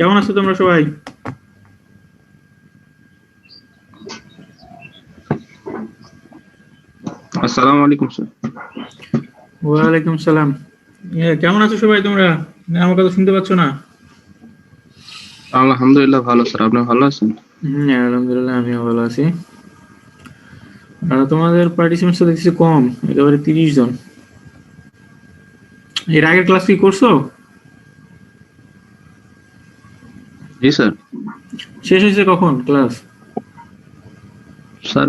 কেমন আছো তোমরা সবাই? আসসালামু আলাইকুম স্যার। ওয়ালাইকুম সালাম। কেমন আছো সবাই তোমরা? না, আমার কথা শুনতে পাচ্ছ না? আলহামদুলিল্লাহ ভালো স্যার, আপনি ভালো আছেন? আলহামদুলিল্লাহ আমিও ভালো আছি। তোমাদের পার্টিসিপেন্টস তো দেখছি কম, একেবারে 30 জন। এর আগের ক্লাস কি করছো? জি স্যার। শেষ হয়েছে কখন ক্লাস? স্যার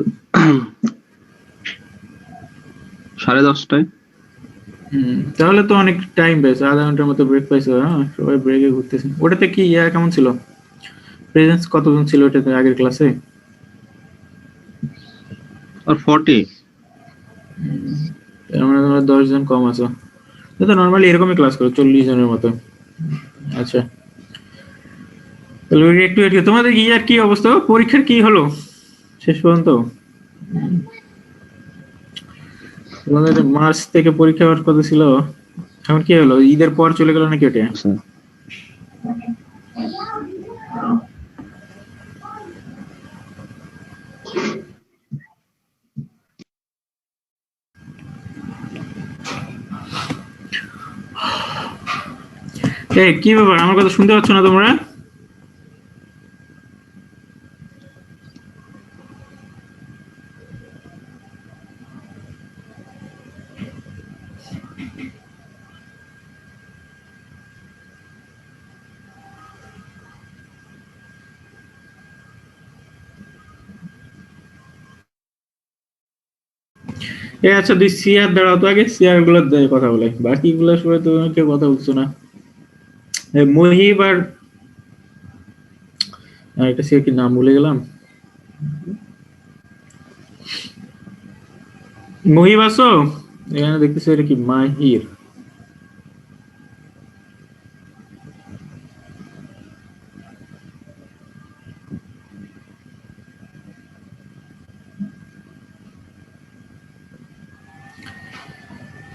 10:30টায়। তাহলে তো অনেক টাইম পেয়েছো, আধা ঘন্টার মতো ব্রেক পাইছো। হ্যাঁ, সবাই ব্রেকে ঘুরতেছে। ওটাতে কি কেমন ছিল? প্রেজেন্স কতজন ছিল ওটাতে আগের ক্লাসে? আর 40। তার মানে তোমরা 10 জন কম আছো। তো নর্মালি এরকমই ক্লাস করো, 40 জনের মতো। আচ্ছা, তাহলে একটু একটু তোমাদের ইয়ার কি অবস্থা, পরীক্ষার কি হলো শেষ পর্যন্ত? তোমাদের মার্চ থেকে পরীক্ষা হওয়ার কথা ছিল, এখন কি হলো? ঈদের পর চলে গেল নাকি ওটা? স্যার এই কি ব্যাপার, আমার কথা শুনতে পাচ্ছ না তোমরা? আচ্ছা, দুই সিআর দাঁড়াও তো, আগে সিআর গুলোর কথা বলে, বাকি গুলোর সবাই তো কেউ কথা বলছো না। মহিব আর একটা সিআর কি নাম ভুলে গেলাম। মহিব আছো? এখানে দেখতেছি এটা কি মাহির।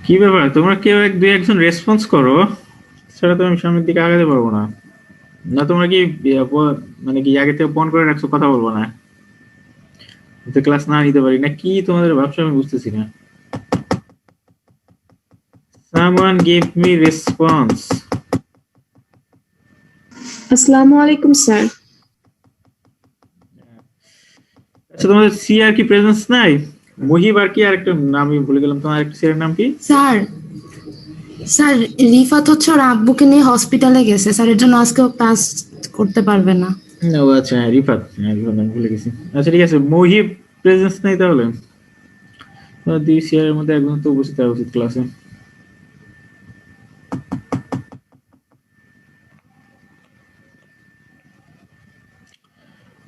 কি ব্যাপার, তোমরা কেউ দুই একজন রেসপন্স করো, সেটা তো আমি সামনের দিকে আগাতে পারবো না। না তোমরা কি মানে কি আগে থেকে ফোন করে রাখছো, কথা বলবো না? ক্লাস না নিতে পারি না কি তোমাদের ভাবছো, আমি বুঝতেছি না। Someone give me response. আসসালামু আলাইকুম স্যার। আচ্ছা, তোমাদের সিআর কি প্রেজেন্স নাই? মহিব আর কি আরেকটা নাম আমি ভুলে গেলাম, তোমার আরেকটা সিআর নাম কি? স্যার স্যার রিফাত হচ্ছে ওর আব্বুকে নিয়ে হসপিটালে গেছে স্যার, এর জন্য আজকে ও ক্লাস করতে পারবে না। ও আচ্ছা, হ্যাঁ রিফাত, হ্যাঁ রিফাত আমি ভুলে গেছি। আচ্ছা ঠিক আছে, মহিব প্রেজেন্স নাই তাহলে। তোমার দুই সিআর এর মধ্যে একজন তো উপস্থিত থাকা উচিত ক্লাসে।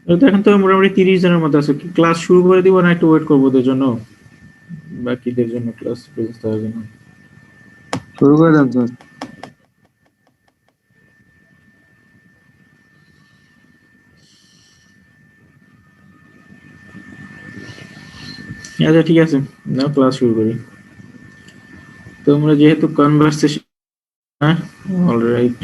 তো এখন তো মোটামুটি 30 জনের মধ্যে আছে, ক্লাস শুরু করে দিব না একটু ওয়েট করবো ওদের জন্য, বাকিদের জন্য ক্লাস প্রেজেন্স দেওয়ার জন্য? শুরু করে দেন স্যার। আচ্ছা ঠিক আছে, নাও ক্লাস শুরু করি। তোমরা যেহেতু কনভারসেশন, হ্যাঁ অলরাইট।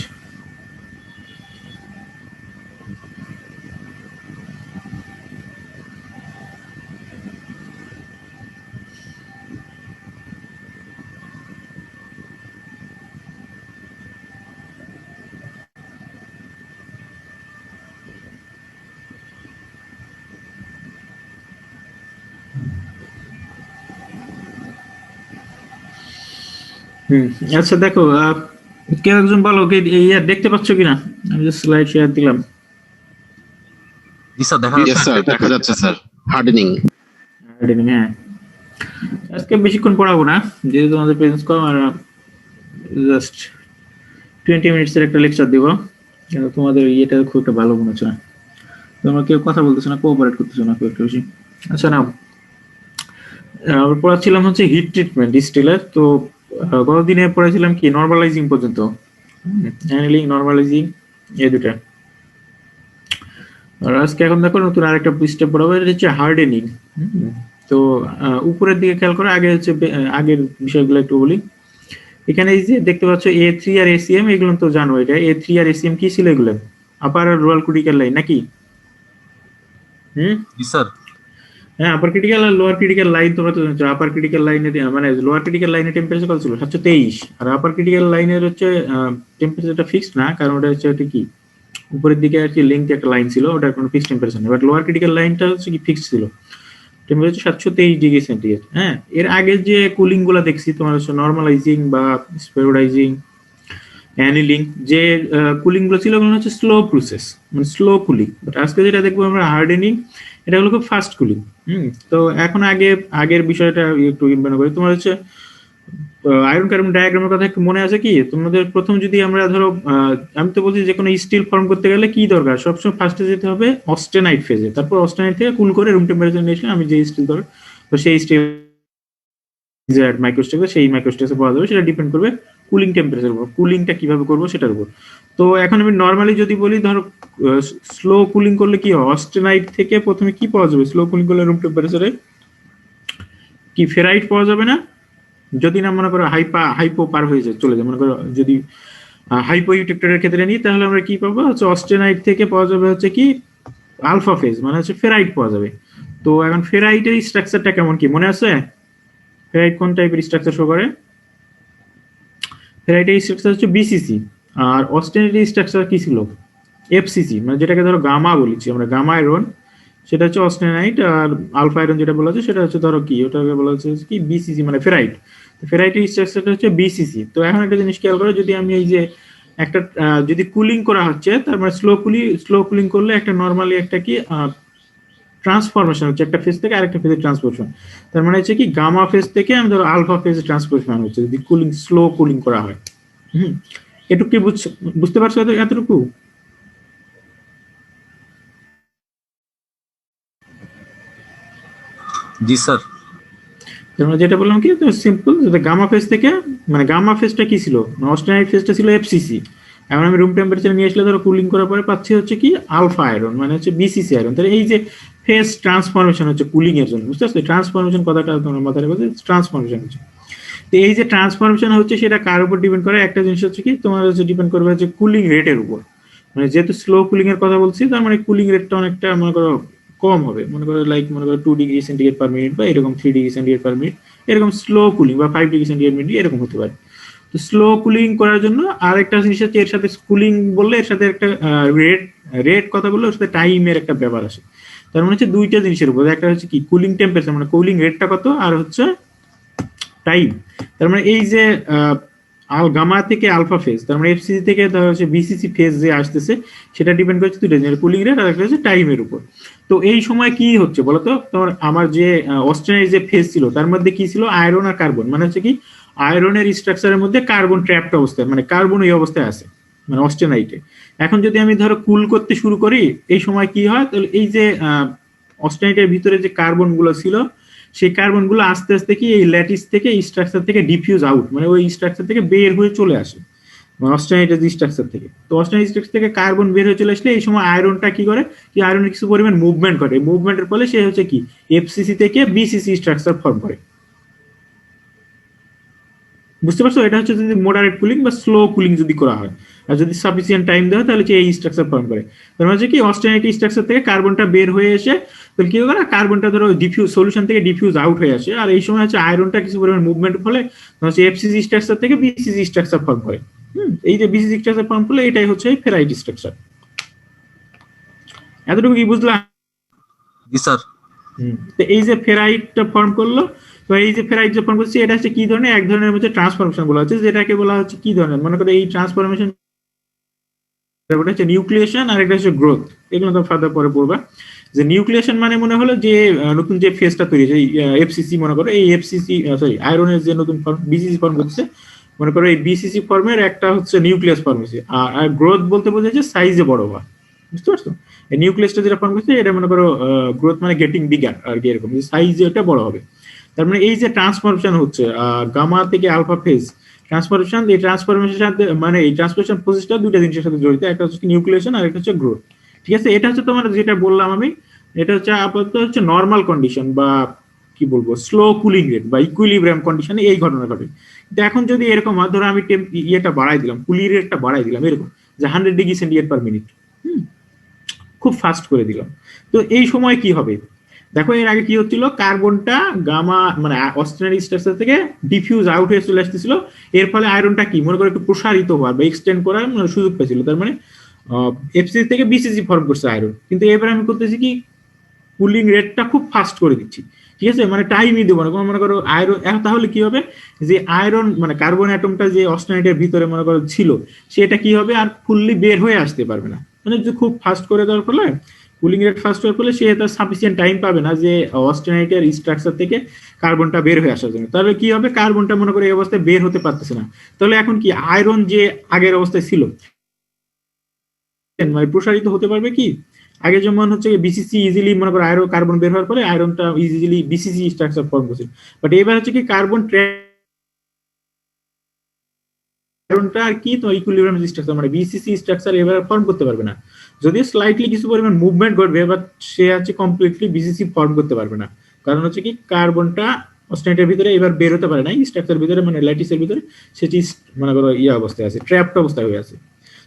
আচ্ছা দেখো, কেউ একজন বলো কি ইয়ার দেখতে পাচ্ছ কিনা? আমি যে স্লাইড শেয়ার দিলাম। জি স্যার, দেখা ইয়েস যাচ্ছে। স্যার, দেখা যাচ্ছে স্যার। হার্ডেনিং। হ্যাঁ, আজকে বেশিক্ষণ পড়াবো না, যেহেতু তোমাদের প্রেজেন্স কম, আর জাস্ট 20 মিনিটসের একটা লেকচার দিব। কিন্তু তোমাদের ইয়েটা খুব একটা ভালো মনে হচ্ছে না, তোমরা কেউ কথা বলতেছো না, কোঅপারেট করতেছো না খুব একটা বেশি। আচ্ছা নাও, আমরা পড়াচ্ছিলাম হচ্ছে হিট ট্রিটমেন্ট স্টিলের। তো গতদিনে পড়াছিলাম কি নরমালাইজিং পর্যন্ত, হ্যান্ডলিং, নরমালাইজিং, এই দুটা। আর আজকে এখন দেখো নতুন আরেকটা স্টেপ পড়াবো, এটা হচ্ছে হার্ডেনিং। তো উপরের দিকে খেয়াল করে, আগে হচ্ছে আগের বিষয়গুলো একটু বলি। এখানে এই যে দেখতে পাচ্ছ A3 আর ACM, এগুলো তো জানো। এটা A3 আর ACM কি ছিল? এগুলো আপার আর লোয়ার ক্রিটিক্যাল লাইন নাকি? হুম, জি স্যার। হ্যাঁ, আপার ক্রিটিক্যাল আর লোয়ার ক্রিটিক্যাল লাইন তোমরা তো জানো। আপার ক্রিটিক্যাল লাইনে মানে লোয়ার ক্রিটিক্যাল লাইনে টেম্পারেচার কত ছিল? 723। আর আপার ক্রিটিক্যাল লাইনের হচ্ছে টেম্পারেচারটা ফিক্সড না, কারণ ওটা হচ্ছে একটা কি উপরের দিকে আর কি লেংথ একটা লাইন ছিল, ওটার কোনো ফিক্সড টেম্পারেচার নেই। বাট লোয়ার ক্রিটিক্যাল লাইনটা হচ্ছে কি ফিক্সড ছিল, টেম্পারেচার 723°C। হ্যাঁ, এর আগে যে কুলিং গুলা দেখছি তোমার হচ্ছে নর্মালাইজিং বা স্পেরোডাইজিং, অ্যানিলিং, যে কুলিং গুলো ছিল ওগুলো হচ্ছে স্লো প্রসেস, মানে স্লো কুলিং। বাট আজকে যেটা দেখবো আমরা হার্ডেনিং, এটা হলো খুব ফাস্ট কুলিং। তো এখন আগের বিষয়টা একটু মনে করি। তোমার হচ্ছে আয়রন কার্বন ডায়াগ্রামের কথা একটু মনে আছে কি তোমাদের? প্রথম যদি আমরা ধরো আমি তো বলছি যে কোনো স্টিল ফর্ম করতে গেলে কি দরকার, সবসময় ফার্স্টে যেতে হবে অস্টেনাইট ফেজে, তারপর অস্টেনাইট থেকে কুল করে রুম টেম্পারেচার নিয়ে এসে আমি যে স্টিল ধরো, তো সেই স্টিল মাইক্রোস্টেপে, সেই মাইক্রোস্টেপে পাওয়া যাবে, সেটা ডিপেন্ড করবে কুলিং টেম্পারেচার উপর, কুলিংটা কিভাবে করবো সেটার উপর। তো এখন আমি নর্মালি যদি বলি ধরো স্লো কুলিং করলে কি হয়, অস্টেনাইট থেকে প্রথমে কি পাওয়া যাবে? স্লো কুলিং করলে রুম টেম্পারেচারে কি ফেরাইট পাওয়া যাবে না? যদি না মনে করো হাইপো পার হয়ে যায়, চলে যায়, মনে করো যদি হাইপো ইউটেক্টরের ক্ষেত্রে নিই, তাহলে আমরা কি পাবো হচ্ছে অস্টেনাইট থেকে পাওয়া যাবে হচ্ছে কি আলফা ফেজ, মানে হচ্ছে ফেরাইট পাওয়া যাবে। তো এখন ফেরাইটের স্ট্রাকচারটা কেমন কি মনে আছে? ফেরাইট কোন টাইপের স্ট্রাকচার শো করে? ফেরাইটের স্ট্রাকচার হচ্ছে বিসিসি, আর অস্টেনাইটের স্ট্রাকচার কি ছিল? এফসিসি, মানে যেটাকে ধরো গামা বলেছি আমরা, গামা আয়রন, সেটা হচ্ছে অস্টেনাইট। আর আলফা আয়রন যেটা বলা হচ্ছে সেটা হচ্ছে ধরো কি, ওটাকে বলা হচ্ছে কি বিসিসি, মানে ফেরাইট। ফেরাইটের স্ট্রাকচারটা হচ্ছে বিসিসি। তো এখন একটা জিনিস খেয়াল করো, যদি আমি এই যে একটা যদি কুলিং করা হচ্ছে, তার মানে স্লো কুলিং করলে একটা নর্মালি একটা কি ট্রান্সফরমেশন হচ্ছে, একটা ফেজ থেকে আরেকটা ফেজে ট্রান্সফরমেশন। তার মানে হচ্ছে কি গামা ফেজ থেকে আমি ধরো আলফা ফেজে ট্রান্সফরমেশন হচ্ছে যদি কুলিং স্লো কুলিং করা হয়। এটুকু কি বুঝতে পারছো এতটুকু? জি স্যার। আমরা যেটা বললাম কি সিম্পল, গামা ফেজ থেকে, মানে গামা ফেজটা কি ছিল, অস্টেনাইট ফেজটা ছিল এফসিসি। এখন আমি রুম টেম্পারেচার নিয়ে আসলে ধরো কুলিং করার পরে পাচ্ছি হচ্ছে কি আলফা আয়রন, মানে হচ্ছে বিসিসি আয়রন। তাহলে এই যে ফেজ ট্রান্সফরমেশন হচ্ছে কুলিং এর জন্য, বুঝতে পারছো? ট্রান্সফরমেশন কথাটা তোমার মাথায় রাখবে, ট্রান্সফরমেশন হচ্ছে। তো এই যে ট্রান্সফরমেশন হচ্ছে সেটা কার উপর ডিপেন্ড করে? একটা জিনিস হচ্ছে কি তোমার হচ্ছে ডিপেন্ড করবে হচ্ছে কুলিং রেটের উপর। মানে যেহেতু স্লো কুলিং এর কথা বলছি, তার মানে কুলিং রেটটা অনেকটা মনে করো কম হবে, মনে করো লাইক মনে করো 2°C পার মিনিট, বা এরকম 3°C পার মিনিট, এরকম স্লো কুলিং, বা 5°C এরকম হতে পারে। তো স্লো কুলিং করার জন্য আরেকটা জিনিস হচ্ছে, এর সাথে কুলিং বললে এর সাথে একটা রেট কথা বললে ওর সাথে টাইমের একটা ব্যাপার আসে। তার মানে হচ্ছে দুইটা জিনিসের উপর, একটা হচ্ছে কি কুলিং টেম্পারেচার, মানে কুলিং রেটটা কত, আর হচ্ছে টাইম। তার মানে এই যে গামা থেকে আলফা ফেজ, তার মানে এফসিসি থেকে ধর হচ্ছে বিসিসি ফেজ যে আসতেছে, সেটা ডিপেন্ড করছে দুটো জিনিস, কুলিং রেট আর একটা হচ্ছে টাইমের উপর। তো এই সময় কি হচ্ছে বলতো, তোমার আমার যে অস্টেনাইট যে ফেজ ছিল তার মধ্যে কি ছিল, আয়রন আর কার্বন, মানে হচ্ছে কি আয়রনের স্ট্রাকচারের মধ্যে কার্বন ট্র্যাপড অবস্থায়, মানে কার্বন এই অবস্থায় আছে, মানে অস্টেনাইটে। এখন যদি আমি ধরো কুল করতে শুরু করি, এই সময় কি হয়, তাহলে এই যে অস্টেনাইটের ভিতরে যে কার্বন গুলো ছিল, সেই কার্বন গুলো আস্তে আস্তে কি এই ল্যাটিস থেকে স্ট্রাকচার থেকে ডিফিউজ আউট, মানে ওই স্ট্রাকচার থেকে বের হয়ে চলে আসে অস্টেনাইটের স্ট্রাকচার থেকে। তো অস্টেনাইট স্ট্রাকচার থেকে কার্বন বের হয়ে চলে আসলে এই সময় আয়রনটা কি করে, কি আয়রনের কিছু পরিমাণ মুভমেন্ট করে, মুভমেন্টের ফলে সে হচ্ছে কি এফসিসি থেকে বিসিসি স্ট্রাকচার ফর্ম করে। বুঝতে পারছো? এটা হচ্ছে যদি মডারেট কুলিং বা স্লো কুলিং যদি করা হয়, আর যদি সাফিসিয়েন্ট টাইম দেওয়া হয়, তাহলে এই স্ট্রাকচার ফর্ম করে। তার মানে কি অস্টেনাইট স্ট্রাকচার থেকে কার্বনটা বের হয়ে এসে তাহলে কি করে, কার্বনটা ধরো ডিফিউজ সলিউশন থেকে ডিফিউজ আউট হয়ে আসে, আর এই সময় হচ্ছে আয়রনটা কিছু পরিমাণ মুভমেন্ট ফলে হচ্ছে এফসিসি স্ট্রাকচার থেকে বিসিসি স্ট্রাকচার ফর্ম করে। এই যে বিসিসি স্ট্রাকচার ফর্ম করলে এটাই হচ্ছে ফেরাইট স্ট্রাকচার। এতটুকু কি বুঝলাম? জি স্যার। তো এই যে ফেরাইটটা ফর্ম করলো, তো এই যে ফেরাইট যে ফর্ম করছে, এটা হচ্ছে কি ধরনের, এক ধরনের হচ্ছে ট্রান্সফরমেশন বলা হচ্ছে, যেটাকে বলা হচ্ছে কি ধরনের, মনে করো এই ট্রান্সফরমেশন ওটা হচ্ছে নিউক্লিয়েশন আর একটা হচ্ছে গ্রোথ। এগুলো তো ফার্দার পরে পড়বা। যে নিউক্লিয়েশন মানে মনে হলো যে নতুন যে ফেজটা তৈরি হয়েছে, এফসিসি, মনে করো এই এফসিসি সরি আয়রনের যে নতুন ফর্ম বিসিসি ফর্ম করছে, মনে করো এই বিসিসি ফর্মের একটা হচ্ছে নিউক্লিয়াস ফর্ম হয়েছে। আর গ্রোথ বলতে বোঝাচ্ছে সাইজে বড় হওয়া, বুঝতে পারছো? এই নিউক্লিয়াসটা যেটা ফর্ম করছে এটা মনে করো গ্রোথ মানে গেটিং বিগার আর কি, এরকম সাইজে এটা বড় হবে। তার মানে এই যে ট্রান্সফরমেশন হচ্ছে গামা থেকে আলফা ফেজ ট্রান্সফরমেশন, এই ট্রান্সফরমেশনের সাথে মানে এই ট্রান্সফরমেশন প্রসেসটা দুইটা জিনিসের সাথে জড়িত, একটা হচ্ছে নিউক্লিয়েশন আর একটা হচ্ছে গ্রোথ। ঠিক আছে, এটা হচ্ছে তোমার যেটা বললাম আমি, এটা হচ্ছে আপাতত হচ্ছে নর্মাল কন্ডিশন বা কি বলবো স্লো কুলিং রেট বা ইকুইলিব্রিয়াম কন্ডিশনে এই ঘটনা ঘটে। কিন্তু এখন যদি এরকম হয়, ধরো আমি ইয়েটা বাড়াই দিলাম, কুলিং রেটটা বাড়াই দিলাম এরকম যে 100°C পার মিনিট, খুব ফাস্ট করে দিল। তো এই সময় কি হবে, দেখো এর আগে কি হচ্ছিল, কার্বনটা গামা মানে অক্সিজেনারি স্ট্রাকচার থেকে ডিফিউজ আউট হয়ে চলে আসতেছিল, এর ফলে আয়রনটা কি মনে করো একটু প্রসারিত হওয়ার বা এক্সটেন্ড করার মানে সুযোগ পেয়েছিল, তার মানে এফসিসি থেকে বিসিসি ফর্ম করছে আয়রন। কিন্তু এবার আমি করতেছি কি, কুলিং রেটটা খুব ফাস্ট করে দিচ্ছি, ঠিক আছে, মানে টাইমই দেবো না কোনো, মনে করো আয়রন তাহলে কি হবে, যে আয়রন মানে কার্বন অ্যাটমটা যে অক্সিজেনের ভিতরে মনে করো ছিল, সেটা কি হবে আর ফুললি বের হয়ে আসতে পারবে না, মানে যে খুব ফাস্ট করে দেওয়ার ফলে কুলিং রেট ফাস্ট হওয়ার ফলে সে তার সাফিসিয়েন্ট টাইম পাবে না যে অক্সিজেনের স্ট্রাকচার থেকে কার্বনটা বের হয়ে আসার জন্য। তাহলে কি হবে, কার্বনটা মনে করো এই অবস্থায় বের হতে পারতেছে না। তাহলে এখন কি আয়রন যে আগের অবস্থায় ছিল মানে প্রসারিত হতে পারবে কি, আগে যেমন হচ্ছে বিসিসি ইজিলি মনে করো আয়রন কার্বন বের হওয়ার পরে আয়রনটা ইজিলি বিসিসি স্ট্রাকচার ফর্ম করছে, বাট এবার হচ্ছে কি কার্বন আয়রনটা আর কি তো ইকুইলিব্রিয়াম স্ট্রাকচার মানে বিসিসি স্ট্রাকচার এবার ফর্ম করতে পারবে না, যদিও স্লাইটলি কিছু পরিমাণ মুভমেন্ট ঘটবে, বাট সে হচ্ছে কমপ্লিটলি বিসিসি ফর্ম করতে পারবে না। কারণ হচ্ছে কি কার্বনটা অক্সিজেনের ভিতরে এবার বের হতে পারে না, স্ট্রাকচার ভিতরে মানে ল্যাটিসের ভিতরে সেটি মনে করো অবস্থায় আছে, ট্র্যাপড অবস্থায় হয়ে আছে।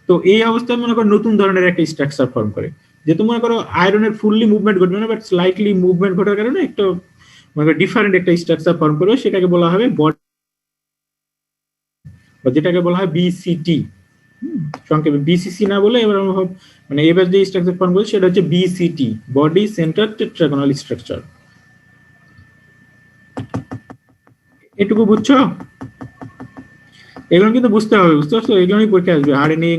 তো এই অবস্থায় মনে করো নতুন ধরনের একটা স্ট্রাকচার ফর্ম করে, যেহেতু মনে করো আয়রনের ফুললি মুভমেন্ট ঘটবে না, বাট স্লাইটলি মুভমেন্ট ঘটার কারণে একটা মনে করো ডিফারেন্ট একটা স্ট্রাকচার ফর্ম করবে, সেটাকে বলা হবে বডি, যেটাকে বলা হয় বিসিটি, সংক্ষেপে বিসিসি না বলে এবার আমরা মানে এবার যে স্ট্রাকচার ফর্ম করছে সেটা হচ্ছে বিসিটি, বডি সেন্টার টেট্রাগোনাল স্ট্রাকচার। এটুকু বুঝছো? এগুলো কিন্তু বুঝতে হবে, বুঝতে পারছো, এগুলো পরীক্ষা আসবে হার্ডেনিং।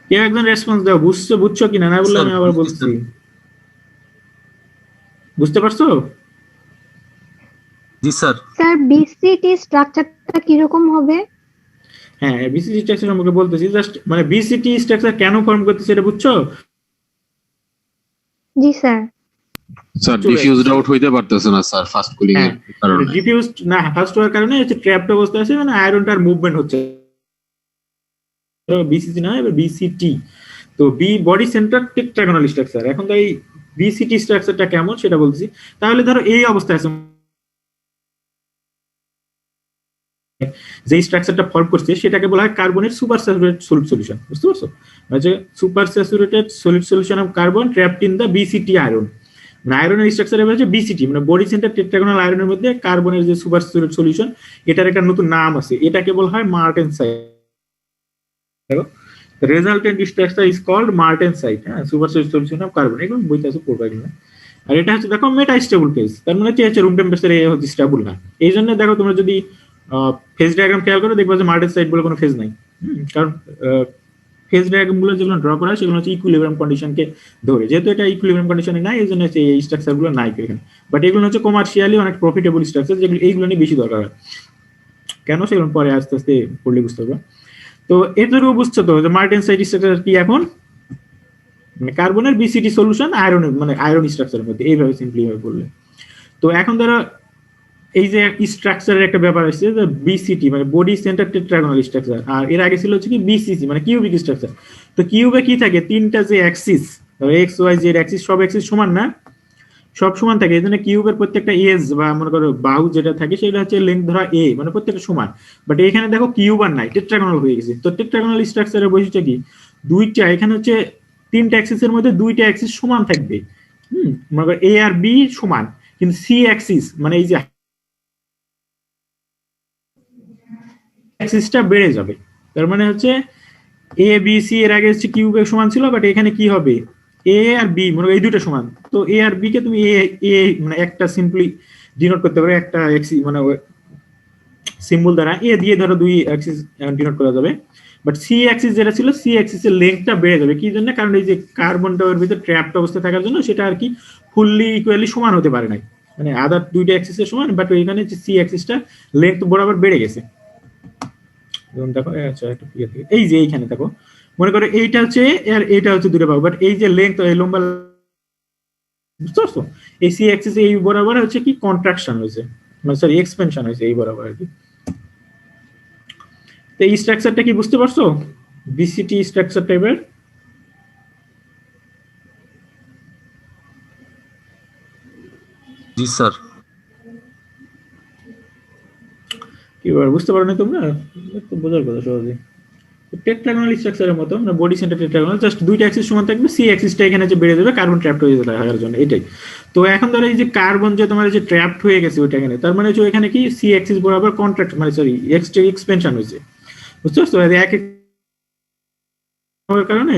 কেউ একজন রেসপন্স দাও, বুঝছো কিনা, না বললে আমি আবার বলছি। বুঝতে পারছো? জি স্যার। স্যার বিসিটি স্ট্রাকচারটা কিরকম হবে? হ্যাঁ, বিসিটি স্ট্রাকচার সম্পর্কে বলতেছি, জাস্ট মানে বিসিটি স্ট্রাকচার কেন ফর্ম করতেছে এটা বুঝছো? জি স্যার। স্যার ডিফিউজড আউট হইতে পারতেছে না স্যার ফাস্ট কুলিং এর কারণে। ডিফিউজড না ফাস্ট হওয়ার কারণে হচ্ছে ট্র্যাপড অবস্থা আছে, মানে আয়রনটার মুভমেন্ট হচ্ছে, বিসিসি না এবার বিসিটি। তো বি বডি সেন্টার টেট্রাগোনাল স্ট্রাকচার। এখন তো এই বিসিটি স্ট্রাকচারটা কেমন সেটা বলছি। তাহলে ধরো এই অবস্থায় আছে, যে স্ট্রাকচারটা ফর্ম করছে সেটাকে বলা হয় কার্বনের সুপার স্যাচুরেটেড সলিড সলিউশন, বুঝতে পারছো, মানে super saturated solid solution of carbon trapped in the BCT iron. মানে আয়রনের স্ট্রাকচার এবার হচ্ছে বিসিটি, মানে বডি সেন্টার টেট্রাগোনাল আয়রনের মধ্যে কার্বনের যে সুপার স্যাচুরেটেড সলিউশন, এটার একটা নতুন নাম আছে, এটাকে বলা হয় মার্টেনসাইট। রেজাল্টেন্ট স্ট্রাকচার ইজ কল্ড মার্টেনসাইট, হ্যাঁ, super saturated solution of carbon. এগুলো বইতে আছে পড়বা কিনা। আর এটা হচ্ছে দেখো মেটা স্টেবল ফেজ, তার মানে হচ্ছে রুম টেম্পারেচারে হচ্ছে স্টেবল না। এই জন্য দেখো তোমরা যদি ফেজ ডায়াগ্রাম খেয়াল করে দেখবা যে মার্টেনসাইট বলে কোনো ফেজ নাই, কারণ ফেজ ডায়াগ্রাম গুলো যেগুলো ড্র করা হয় সেগুলো হচ্ছে ইকুইলিব্রিয়াম কন্ডিশনকে ধরে, যেহেতু এটা ইকুইলিব্রিয়াম কন্ডিশনে নাই এই জন্য হচ্ছে এই স্ট্রাকচার গুলো নাই এখানে। বাট এগুলো হচ্ছে কমার্শিয়ালি অনেক প্রফিটেবল স্ট্রাকচার, যেগুলো এইগুলো নিয়ে বেশি দরকার হয়। কেন সেগুলো পরে আস্তে আস্তে পড়লে বুঝতে পারবে। তো এটুকু বুঝছো তো যে মার্টেনসাইট স্ট্রাকচার কি, এখন মানে কার্বনের বিসিটি সলিউশন আয়রনের মানে আয়রন স্ট্রাকচারের মধ্যে, এইভাবে সিম্পলি ভাবে বললে। তো এখন ধরো এই যে স্ট্রাকচারের একটা ব্যাপার আসছে যে বিসিটি মানে বডি সেন্টার টেট্রাগোনাল স্ট্রাকচার, আর এর আগে ছিল হচ্ছে কি বিসিসি মানে কিউবিক স্ট্রাকচার। তো কিউবে কি থাকে, তিনটা যে axis X Y Z axis, সব অ্যাক্সিস সমান না, সব সমান থাকে, এই জন্য কিউবের প্রত্যেকটা এজ বা মনে করো বাহু যেটা থাকে সেটা হচ্ছে লেন্থ ধরা এ, মানে প্রত্যেকটা সমান। বাট এখানে দেখো কিউব আর নাই, টেট্রাগোনাল হয়ে গেছে। তো টেট্রাগোনাল স্ট্রাকচারের বৈশিষ্ট্য কি, দুইটা এখানে হচ্ছে তিনটা অ্যাক্সিসের মধ্যে দুইটা অ্যাক্সিস সমান থাকবে, মনে করো এ আর বি সমান, কিন্তু সি অ্যাক্সিস মানে এই যে অ্যাক্সিসটা বেড়ে যাবে। তার মানে হচ্ছে এ বি সি এর আগে হচ্ছে কিউবে সমান ছিল, বাট এখানে কি হবে এ আর বি মানে এই দুটো সমান। তো এ আর বি কে তুমি এ এ মানে একটা সিম্পলি ডিনোট করতে পারো, একটা অ্যাক্সিস মানে সিম্বল দ্বারা এ দিয়ে ধরো দুই অ্যাক্সিস ডিনোট করা যাবে। বাট সি অ্যাক্সিস যেটা ছিল সি অ্যাক্সিসের লেন্থটা বেড়ে যাবে, কি জন্য, কারণ এই যে কার্বনটা ওর ভিতরে ট্র্যাপড অবস্থায় থাকার জন্য সেটা আর কি ফুললি ইকুয়ালি সমান হতে পারে না, মানে আদার দুইটা অ্যাক্সিসের সমান, বাট ওইখানে যে সি অ্যাক্সিসটা লেন্থ বরাবর বেড়ে গেছে। যেমন দেখো আচ্ছা একটু এই যে এইখানে দেখো মনে করো এইটা হচ্ছে আর এইটা হচ্ছে দুটো পাবো, বাট এই যে লেন্থ এই লম্বা, বুঝতে পারছো, এই সি অ্যাক্সিস এই বরাবর হচ্ছে কি কন্ট্রাকশন হয়েছে, মানে সরি এক্সপেনশন হয়েছে এই বরাবর আর কি। তো এই স্ট্রাকচারটা কি বুঝতে পারছো, বিসিটি স্ট্রাকচার টাইপের? জি স্যার। কি বুঝতে পারো না তোমরা, একটু বোঝার কথা সহজে। টেট্রাগোনাল স্ট্রাকচারের মতো, মানে বডি সেন্টার টেট্রাগোনাল, জাস্ট দুইটা অ্যাক্সিস সমান থাকবে, সি অ্যাক্সিসটা এখানে যে বেড়ে যাবে কার্বন ট্র্যাপড হয়ে যাবে থাকার জন্য, এটাই। তো এখন ধরো এই যে কার্বন যে তোমার যে ট্র্যাপড হয়ে গেছে ওইটা এখানে, তার মানে হচ্ছে এখানে কি সি অ্যাক্সিস বরাবর কন্ট্রাক্ট মানে সরি এক্সপেনশন হয়েছে, বুঝতে পারছো? এক এক কারণে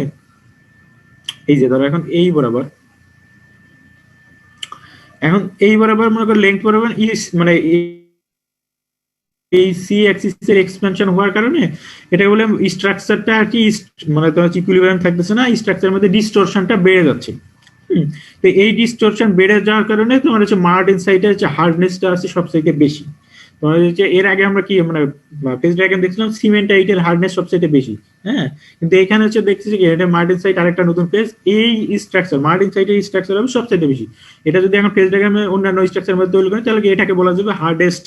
এই যে ধরো এখন এই বরাবর, এখন এই বরাবর মনে করো লেংথ বরাবর মানে এই সি অ্যাক্সিস এর এক্সপেনশন হওয়ার কারণে এটা বলে স্ট্রাকচারটা আর কি মানে তোমার ইকুইলিব্রিয়াম থাকতেছে না, স্ট্রাকচারের মধ্যে ডিস্টরশনটা বেড়ে যাচ্ছে। তো এই ডিস্টরশন বেড়ে যাওয়ার কারণে তোমার হচ্ছে মার্টেনসাইটের যে হার্ডনেসটা আছে সবচেয়ে বেশি। তোমার হচ্ছে এর আগে আমরা কি মানে ফেজ ডায়াগ্রাম দেখছিলাম সিমেন্টাইটের হার্ডনেস সবচেয়ে বেশি, হ্যাঁ, কিন্তু এখানে হচ্ছে দেখতেছি কি এটা মার্টেনসাইট আরেকটা নতুন ফেজ, এই স্ট্রাকচার মার্টেনসাইটের স্ট্রাকচার হবে সবচেয়ে বেশি। এটা যদি এখন ফেজ ডায়াগ্রামে অন্যান্য স্ট্রাকচারের মধ্যে তৈরি করি তাহলে কি এটাকে বলা যাবে হার্ডেস্ট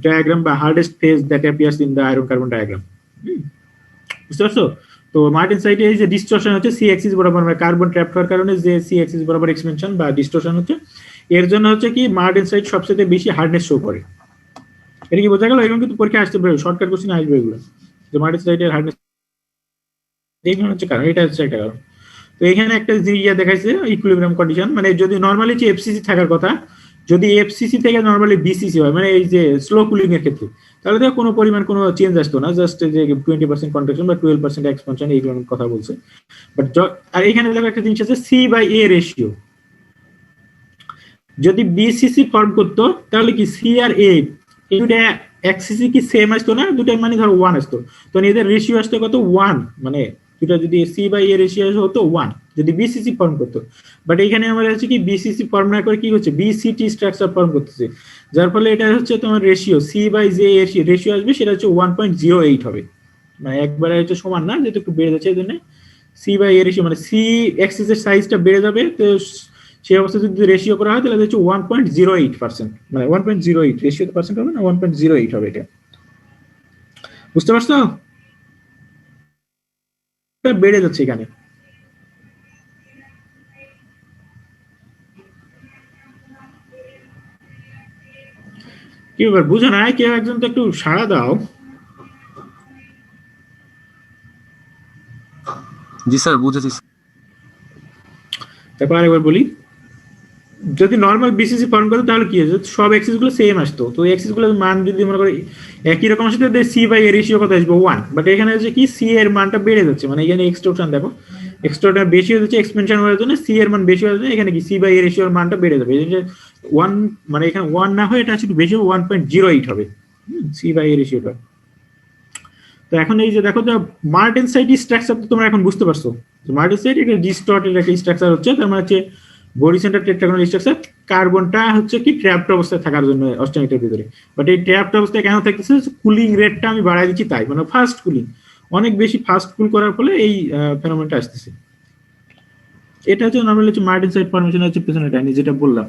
ডায়াগ্রাম বা hardest phase that appears in the iron carbon diagram. বুঝতে পারছো? তো মার্টেনসাইটে এই যে ডিস্টরশন হচ্ছে সি অ্যাক্সিস বরাবর, মানে কার্বন ট্র্যাপ হওয়ার কারণে যে সি অ্যাক্সিস বরাবর এক্সপেনশন বা ডিস্টরশন হচ্ছে, এর জন্য হচ্ছে কি মার্টেনসাইট সবচেয়ে বেশি হার্ডনেস শো করে। এটা কি বোঝা গেল? এরকম কিন্তু পরীক্ষা আসতে পারে, শর্টকাট কোশ্চেন আসবে এগুলো, যে মার্টেনসাইটের হার্ডনেস এইগুলো হচ্ছে কারণ, এটা হচ্ছে একটা কারণ। তো এখানে একটা ইয়া দেখাইছে ইকুইলিব্রিয়াম কন্ডিশন, মানে যদি নরমালি যে এফসিসি থাকার কথা, যদি এফসিসি থেকে নরমালি বিসিসি হয়, মানে এই যে স্লো কুলিং এর ক্ষেত্রে, তাহলে দেখো কোনো পরিমাণ কোনো চেঞ্জ আসতো না, জাস্ট যে 20% কন্ট্রাকশন বা 12% এক্সপানশন এইগুলোর কথা বলছে। বাট আর এখানে দেখো একটা জিনিস আছে সি বাই এ রেশিও, যদি বিসিসি ফর্ম করতো তাহলে কি সি আর এ এই দুটা এক্সিসি কি সেম আসতো না, দুটার মানে ধরো 1 আসতো, তো এদের রেশিও আসতো কত 1, মানে দুটা যদি সি বাই এ রেশিও হতো 1 যদি বিসিসি ফর্ম করতো। বাট এখানে আমরা হচ্ছে কি বিসিসি ফর্ম না করে কি হচ্ছে বিসিটি স্ট্রাকচার ফর্ম করতেছে, যার ফলে এটা হচ্ছে তোমার রেশিও সি বাই যে রেশিও আসবে সেটা হচ্ছে 1.08 হবে, মানে একবারে হচ্ছে সমান না, যেহেতু একটু বেড়ে যাচ্ছে এই জন্য সি বাই এ রেশিও, মানে সি অ্যাক্সিস এর সাইজটা বেড়ে যাবে, তো সেই অবস্থায় যদি রেশিও করা হয় তাহলে হচ্ছে 1.08%, মানে 1.08 রেশিও তো পার্সেন্ট হবে না, 1.08 হবে এটা। বুঝতে পারছো? বেড়ে যাচ্ছে এখানে। কি ব্যাপার বুঝো না? কেউ একজন তো একটু সাড়া দাও। জি স্যার বুঝেছি। তারপর আরেকবার বলি, যদি নর্মাল বিসিসি ফর্ম করতো তাহলে কি হতো, সব এক্সিস গুলো সেম আসতো, তো এক্সিস গুলোর মান যদি মনে করি একই রকম আসতো সি বাই এর রেশিও কত আসবে 1, বাট এখানে হচ্ছে কি সি এর মানটা বেড়ে যাচ্ছে, মানে এখানে এক্সট্রোশন দেখো এক্সট্রোটা বেশি হচ্ছে এক্সপেনশন হওয়ার জন্য সি এর মান বেশি হওয়ার জন্য এখানে কি সি বাই এর রেশিওর মানটা বেড়ে যাবে, এই যে 1 মানে এখানে 1 না হয়ে এটা একটু বেশি 1.08 হবে সি বাই এর রেশিওটা। তো এখন এই যে দেখো যে মার্টেনসাইট স্ট্রাকচার তো তোমরা এখন বুঝতে পারছো, মার্টেনসাইট একটা ডিস্টর্টেড একটা স্ট্রাকচার হচ্ছে, তার মানে হচ্ছে বডি সেন্টার টেট্রাগোনাল স্ট্রাকচার, কার্বনটা হচ্ছে কি ট্র্যাপড অবস্থায় থাকার জন্য অস্টেনিটের ভিতরে, বাট এই ট্র্যাপড অবস্থায় কেন থাকতেছে, কুলিং রেটটা আমি বাড়াই দিচ্ছি তাই, মানে ফাস্ট কুলিং, অনেক বেশি ফাস্ট কুল করার ফলে এই ফেনোমেনটা আসতেছে। এটা হচ্ছে নরমালি হচ্ছে মার্টেনসাইট ফর্মেশন হচ্ছে পেছনে টাইনি যেটা বললাম।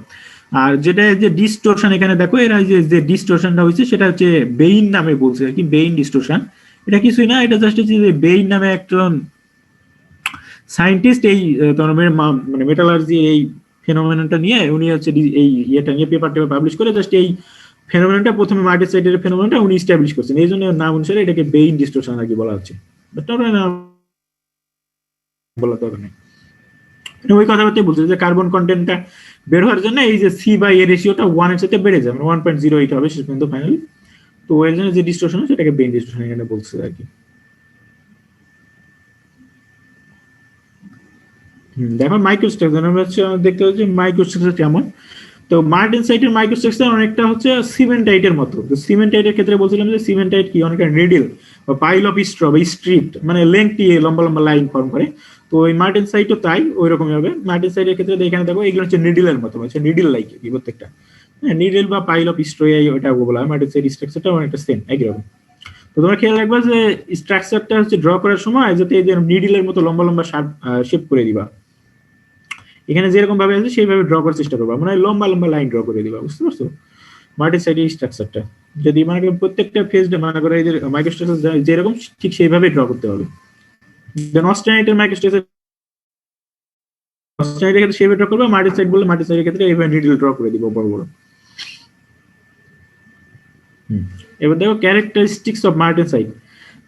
আর যেটা যে ডিস্টরশন এখানে দেখো এরা যে ডিস্টরশনটা হয়েছে সেটা হচ্ছে বেইন নামে বলছে আর কি, বেইন ডিস্টরশন, এটা কিছুই না, এটা জাস্ট হচ্ছে যে বেইন নামে একজন সায়েন্টিস্ট এই তোমার মানে মেটালার্জি এই ফেনোমেননটা নিয়ে উনি হচ্ছে এই ইয়েটা নিয়ে পেপারটা পাবলিশ করে জাস্ট এই ফেনোমেননটা প্রথমে মার্টেনসাইটের ফেনোমেননটা উনি এস্টাবলিশ করছেন, এই জন্য নাম অনুসারে এটাকে বেইন ডিস্টরশন আর কি বলা হচ্ছে, বলা দরকার নেই। ওই কথাবার্তাই বলছে যে কার্বন কন্টেন্টটা বের হওয়ার জন্য এই যে সি বাই এ রেশিওটা 1 এর সাথে বেড়ে যাবে, 1.08 হবে শেষ পর্যন্ত ফাইনালি, তো এর জন্য যে ডিস্টরশন সেটাকে বেইন ডিস্টরশন এখানে বলছে আর কি। দেখো মাইক্রোস্ট্রাকচার আমরা দেখতে পাচ্ছি মাইক্রোস্ট্রাকচার কেমন, তো মার্টেনসাইটের মাইক্রোস্ট্রাকচার অনেকটা হচ্ছে সিমেন্টাইটের মতো। তো সিমেন্টাইটের ক্ষেত্রে বলছিলাম যে সিমেন্টাইট কি অনেকটা নিডল বা পাইল অফ স্ট্র বা স্ট্রিপ, মানে লেংথি লম্বা লম্বা লাইন ফর্ম করে, তো ওই মার্টেনসাইটও তাই ওই রকমই হবে। মার্টেনসাইটের ক্ষেত্রে এখানে দেখো এগুলো হচ্ছে নিডলের মতো, হচ্ছে নিডল লাইক কি প্রত্যেকটা, হ্যাঁ নিডল বা পাইল অফ স্ট্র ওইটা বলা হয়, মার্টেনসাইট স্ট্রাকচারটা অনেকটা সেম একই রকম। তো তোমরা খেয়াল রাখবা যে স্ট্রাকচারটা হচ্ছে ড্র করার সময় যাতে এই যে নিডলের মতো লম্বা লম্বা শেপ করে দিবা, এখানে যেরকম ভাবে আছে সেইভাবে ড্র করার চেষ্টা করবা, মানে লম্বা লম্বা লাইন ড্র করে দিবা, বুঝতে পারছো মার্টেনসাইটের স্ট্রাকচারটা, যদি মানে প্রত্যেকটা ফেজ মানে করে এই যে মাইক্রোস্ট্রাকচার যেরকম ঠিক সেইভাবে ড্র করতে হবে। দেন অস্টেনাইটের মাইক্রোস্ট্রাকচার অস্টেনাইটের ক্ষেত্রে সেইভাবে ড্র করবা, মার্টেনসাইট বললে মার্টেনসাইটের ক্ষেত্রে এইভাবে নিডল ড্র করে দিব বড় বড়। এবার দেখো ক্যারেক্টারিস্টিক্স অফ মার্টেনসাইট,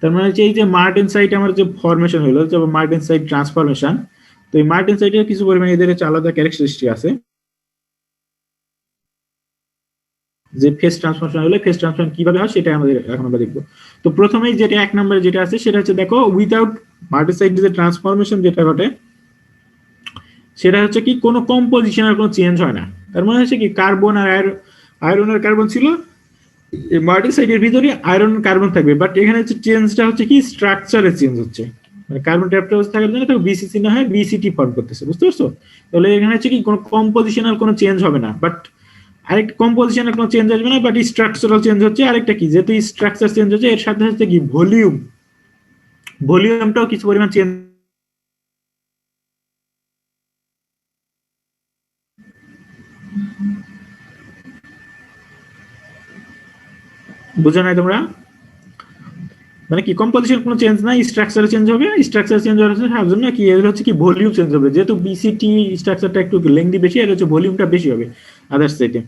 তার মানে হচ্ছে এই যে মার্টেনসাইট আমার যে ফরমেশন হলো, যে মার্টেনসাইট ট্রান্সফরমেশন, তো এই মার্টেনসাইটের কিছু পরিমাণে এদের হচ্ছে আলাদা ক্যারেক্টারিস্টিক আছে। যে ফেস ট্রান্সফরমেশন হলে ফেস ট্রান্সফরমেশন কিভাবে হয় সেটা আমাদের এখন আমরা দেখবো। তো প্রথমেই যেটা 1 নম্বরে যেটা আছে সেটা হচ্ছে দেখো, উইদাউট মার্টেনসাইট যে ট্রান্সফরমেশন যেটা ঘটে সেটা হচ্ছে কি কোনো কম্পোজিশনের কোনো চেঞ্জ হয় না। তার মানে হচ্ছে কি কার্বন আর আয়রন আর কার্বন ছিল, এই মার্টেনসাইটের ভিতরে আয়রন কার্বন থাকবে, বাট এখানে হচ্ছে চেঞ্জটা হচ্ছে কি স্ট্রাকচারে চেঞ্জ হচ্ছে, মানে কার্বন ট্যাপটোজ থাকার জন্য তো বিসিসি না হয় বিসিটি ফর্ম করতেছে, বুঝতে পারছো? তাহলে এখানে হচ্ছে কি কোনো কম্পোজিশনাল কোনো চেঞ্জ হবে না, বাট আরেকটা কম্পোজিশনের কোনো চেঞ্জ আসবে না, বাট স্ট্রাকচারাল চেঞ্জ হচ্ছে। আরেকটা কি, যেহেতু স্ট্রাকচার চেঞ্জ হচ্ছে এর সাথে সাথে কি ভলিউমটাও কিছু পরিমাণ চেঞ্জ। বুঝো নাই তোমরা? মানে কি কম্পোজিশন কোনো চেঞ্জ নাই, স্ট্রাকচার চেঞ্জ হবে, স্ট্রাকচার চেঞ্জ হওয়ার জন্য কি এর হচ্ছে কি ভলিউম চেঞ্জ হবে, যেহেতু বিসিটি স্ট্রাকচারটা একটু লেংদি বেশি, এর হচ্ছে ভলিউমটা বেশি হবে আদার্স সাইডে।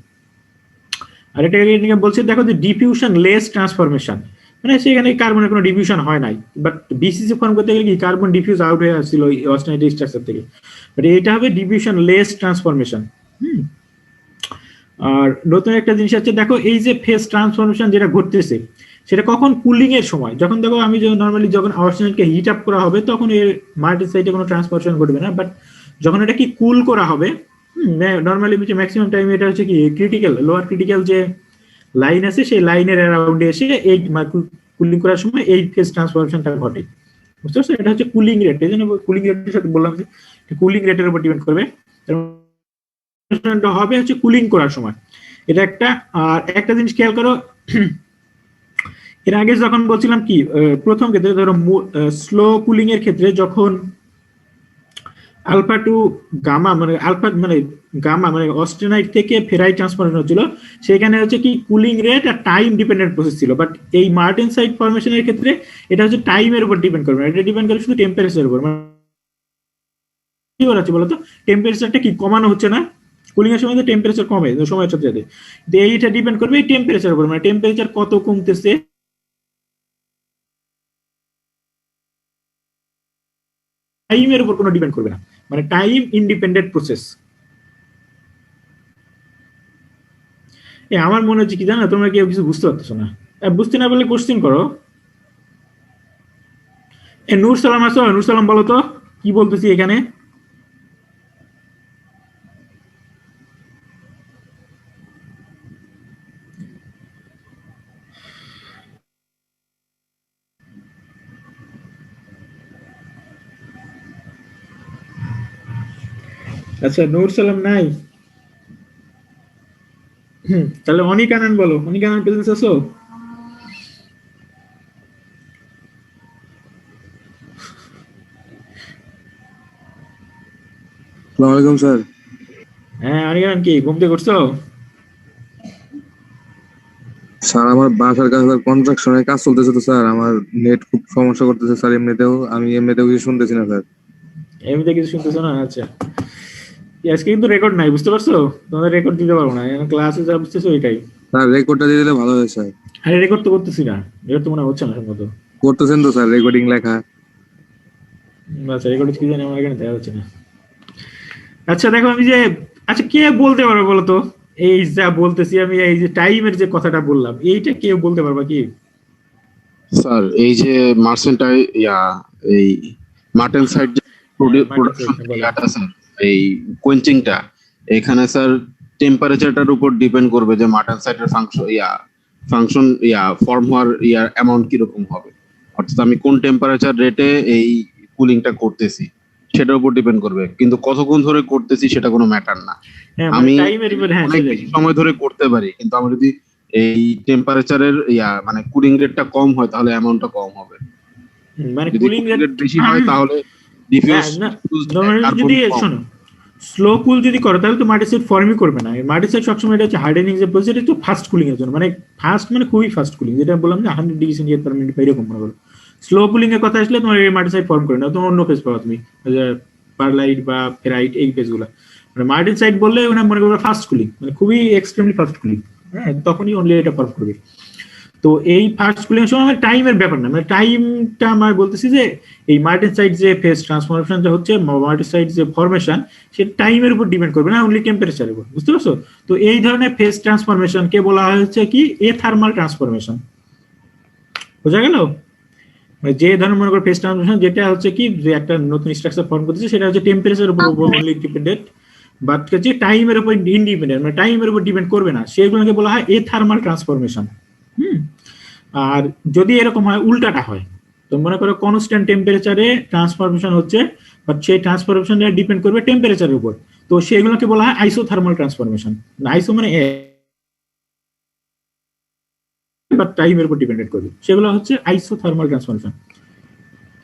আর এটা বলছে দেখো যে ডিফিউশন লেস ট্রান্সফরমেশন, মানে সেখানে কার্বনের কোনো ডিফিউশন হয় নাই, বাট বিসিসি ফর্ম করতে গেলে কি কার্বন ডিফিউজ আউট হয়ে আসছিল ওই অস্টেনাইটিক স্ট্রাকচার থেকে, বাট এটা হবে ডিফিউশন লেস ট্রান্সফরমেশন। আর নতুন একটা জিনিস আছে দেখো, এই যে ফেজ ট্রান্সফরমেশন যেটা ঘটতেছে সেটা কখন, কুলিং এর সময়। যখন দেখো আমি নর্মালি যখন অস্টেনাইটকে হিট আপ করা হবে তখন এর মার্টেনসাইটে কোনো ট্রান্সফরমেশন ঘটবে না, বাট যখন এটা কি কুল করা হবে, নর্মালি ম্যাক্সিমাম টাইম এটা হচ্ছে কি ক্রিটিক্যাল, লোয়ার ক্রিটিক্যাল যে লাইন আছে সেই লাইনের অ্যারাউন্ডে এসে এই কুলিং করার সময় এই ফেজ ট্রান্সফরমেশনটা ঘটে, বুঝতে পারছো? এটা হচ্ছে কুলিং রেট, এই জন্য কুলিং রেটের সাথে বললাম যে কুলিং রেটের উপর ডিপেন্ড করবে, হবে হচ্ছে কুলিং করার সময়। এটা একটা। আর একটা জিনিস খেয়াল করো, এর আগে যখন বলছিলাম কি প্রথম ক্ষেত্রে ধরো স্লো কুলিং এর ক্ষেত্রে যখন আলফা টু গামা মানে গামা মানে অস্টেনাইট থেকে ফেরাইট ট্রান্সফরমেশন হচ্ছিল, সেখানে হচ্ছে কি কুলিং রেট আর টাইম ডিপেন্ডেন্ট প্রসেস ছিল, বাট এই মার্টেনসাইট ফরমেশনের ক্ষেত্রে এটা হচ্ছে টাইমের উপর ডিপেন্ড করবে, এটা ডিপেন্ড করে শুধু টেম্পারেচারের উপর। কি বলা হচ্ছে বলতো, টেম্পারেচারটা কি কমানো হচ্ছে না, কুলিং এর সময় টেম্পারেচার কমে সময়ের সাথে সাথে, এইটা ডিপেন্ড করবে এই টেম্পারেচারের উপর, মানে টেম্পারেচার কত কমতেছে টাইমের উপর কোনো ডিপেন্ড করবে না, মানে টাইম ইন্ডিপেন্ডেন্ট প্রসেস। আমার মনে হচ্ছে কি জানো, তোমরা কেউ কিছু বুঝতে পারতেছো না, বুঝতে না পারলে কোশ্চেন করো। নূর সালাম আসো, নূর সালাম বলো তো কি বলতেছি এখানে। আচ্ছা নূর সালাম নাই, তাহলে অনিক আনন্দ বলো, অনিক আনন্দ প্রেজেন্স আছো? আসসালামু আলাইকুম স্যার। হ্যাঁ অনিক আনন্দ, কি ঘুম থেকে করছো? স্যার আমার বাসার কাছে কনস্ট্রাকশনের কাজ চলতেছে তো স্যার, আমার নেট খুব সমস্যা করতেছে স্যার, এমনিতেও কিছু শুনতেছি না স্যার। এমনিতে কিছু শুনতেছো না? আচ্ছা আজকে কিন্তু রেকর্ড নাই, বুঝতে পারছো? তোমাদের রেকর্ড দিতে পারবো না, ক্লাসে যা বুঝতেছো ওইটাই। স্যার রেকর্ডটা দিয়ে দিলে ভালো হয় স্যার। আরে রেকর্ড তো করতেছি না, রেকর্ড তো মনে হচ্ছে না সম্ভবত। করতেছেন তো স্যার, রেকর্ডিং লেখা। আচ্ছা রেকর্ড কি জানি আমার এখানে দেখা হচ্ছে না। আচ্ছা দেখো আমি যে, আচ্ছা কে বলতে পারবে বলো তো, এই যা বলতেছি আমি, এই যে টাইমের যে কথাটা বললাম, এইটা কেউ বলতে পারবা কি? স্যার এই যে মার্সেন্টাই এই মার্টেনসাইট যে প্রোডাকশন ইয়াটা স্যার, এই কোয়েঞ্চিংটা এখানে স্যার টেম্পারেচারটার উপর ডিপেন্ড করবে যে মার্টেনসাইটের ফাংশন ফর্ম হওয়ার অ্যামাউন্ট কিরকম হবে, অর্থাৎ আমি কোন টেম্পারেচার রেটে এই কুলিংটা করতেছি সেটার উপর ডিপেন্ড করবে, কিন্তু কতক্ষণ ধরে করতেছি সেটা কোনো ম্যাটার না। আমি অনেক বেশি সময় ধরে করতে পারি, কিন্তু আমি যদি এই টেম্পারেচারের মানে কুলিং রেটটা কম হয় তাহলে অ্যামাউন্টটা কম হবে, মানে যদি কুলিং রেট বেশি হয় তাহলে ডিফিউজ যদি শোনো স্লো কুল যদি করো তাহলে তো মার্টেনসাইট ফর্মই করবে না। মার্টেনসাইট সবসময় এটা হচ্ছে হার্ডেনিং যে প্রসেস, এটা তো ফাস্ট কুলিং এর জন্য, মানে ফাস্ট মানে খুবই ফাস্ট কুলিং, যেটা বললাম যে 100 ডিগ্রি সেন্টিগ্রেড পার মিনিট এরকম মনে করো। স্লো কুলিং এর কথা আসলে তোমার এই মার্টেনসাইট ফর্ম করে না, তোমার অন্য ফেজ পাবা তুমি, পারলাইট বা ফেরাইট এই ফেজগুলো। মানে মার্টেনসাইট বললে ওখানে মনে করবে ফাস্ট কুলিং, মানে খুবই এক্সট্রিমলি ফাস্ট কুলিং, হ্যাঁ তখনই অনলি এটা ফর্ম করবে। তো এই ফার্স্ট কুলিং সময় আমার টাইমের ব্যাপার না, মানে টাইমটা আমার বলতেছি যে এই মার্টেনসাইট যে ফেজ ট্রান্সফরমেশনটা হচ্ছে, মার্টেনসাইট যে ফরমেশন, সেটা টাইমের উপর ডিপেন্ড করবে না, অনলি টেম্পারেচারের উপর, বুঝতে পারছো? তো এই ধরনের ফেজ ট্রান্সফরমেশন কে বলা হচ্ছে কি এ থার্মাল ট্রান্সফরমেশন। বোঝা গেল? মানে যে ধরনের মনে করো ফেজ ট্রান্সফরমেশন যেটা হচ্ছে কি যে একটা নতুন স্ট্রাকচার ফর্ম করতেছে সেটা হচ্ছে টেম্পারেচারের উপর অনলি ডিপেন্ডেন্ট, বাট হচ্ছে টাইমের উপর ইন্ডিপেন্ডেন্ট, মানে টাইমের উপর ডিপেন্ড করবে না, সেগুলোকে বলা হয় এ থার্মাল ট্রান্সফরমেশন। আর যদি এরকম হয় উল্টাটা হয়, তো মনে করো কনস্ট্যান্ট টেম্পারেচারে ট্রান্সফরমেশন হচ্ছে, বাট সেই ট্রান্সফরমেশনটা ডিপেন্ড করবে টেম্পারেচারের উপর, তো সেগুলোকে বলা হয় আইসোথার্মাল ট্রান্সফরমেশন। আইসো মানে বাট টাইমের উপর ডিপেন্ডেন্ট করবে, সেগুলো হচ্ছে আইসোথার্মাল ট্রান্সফরমেশন।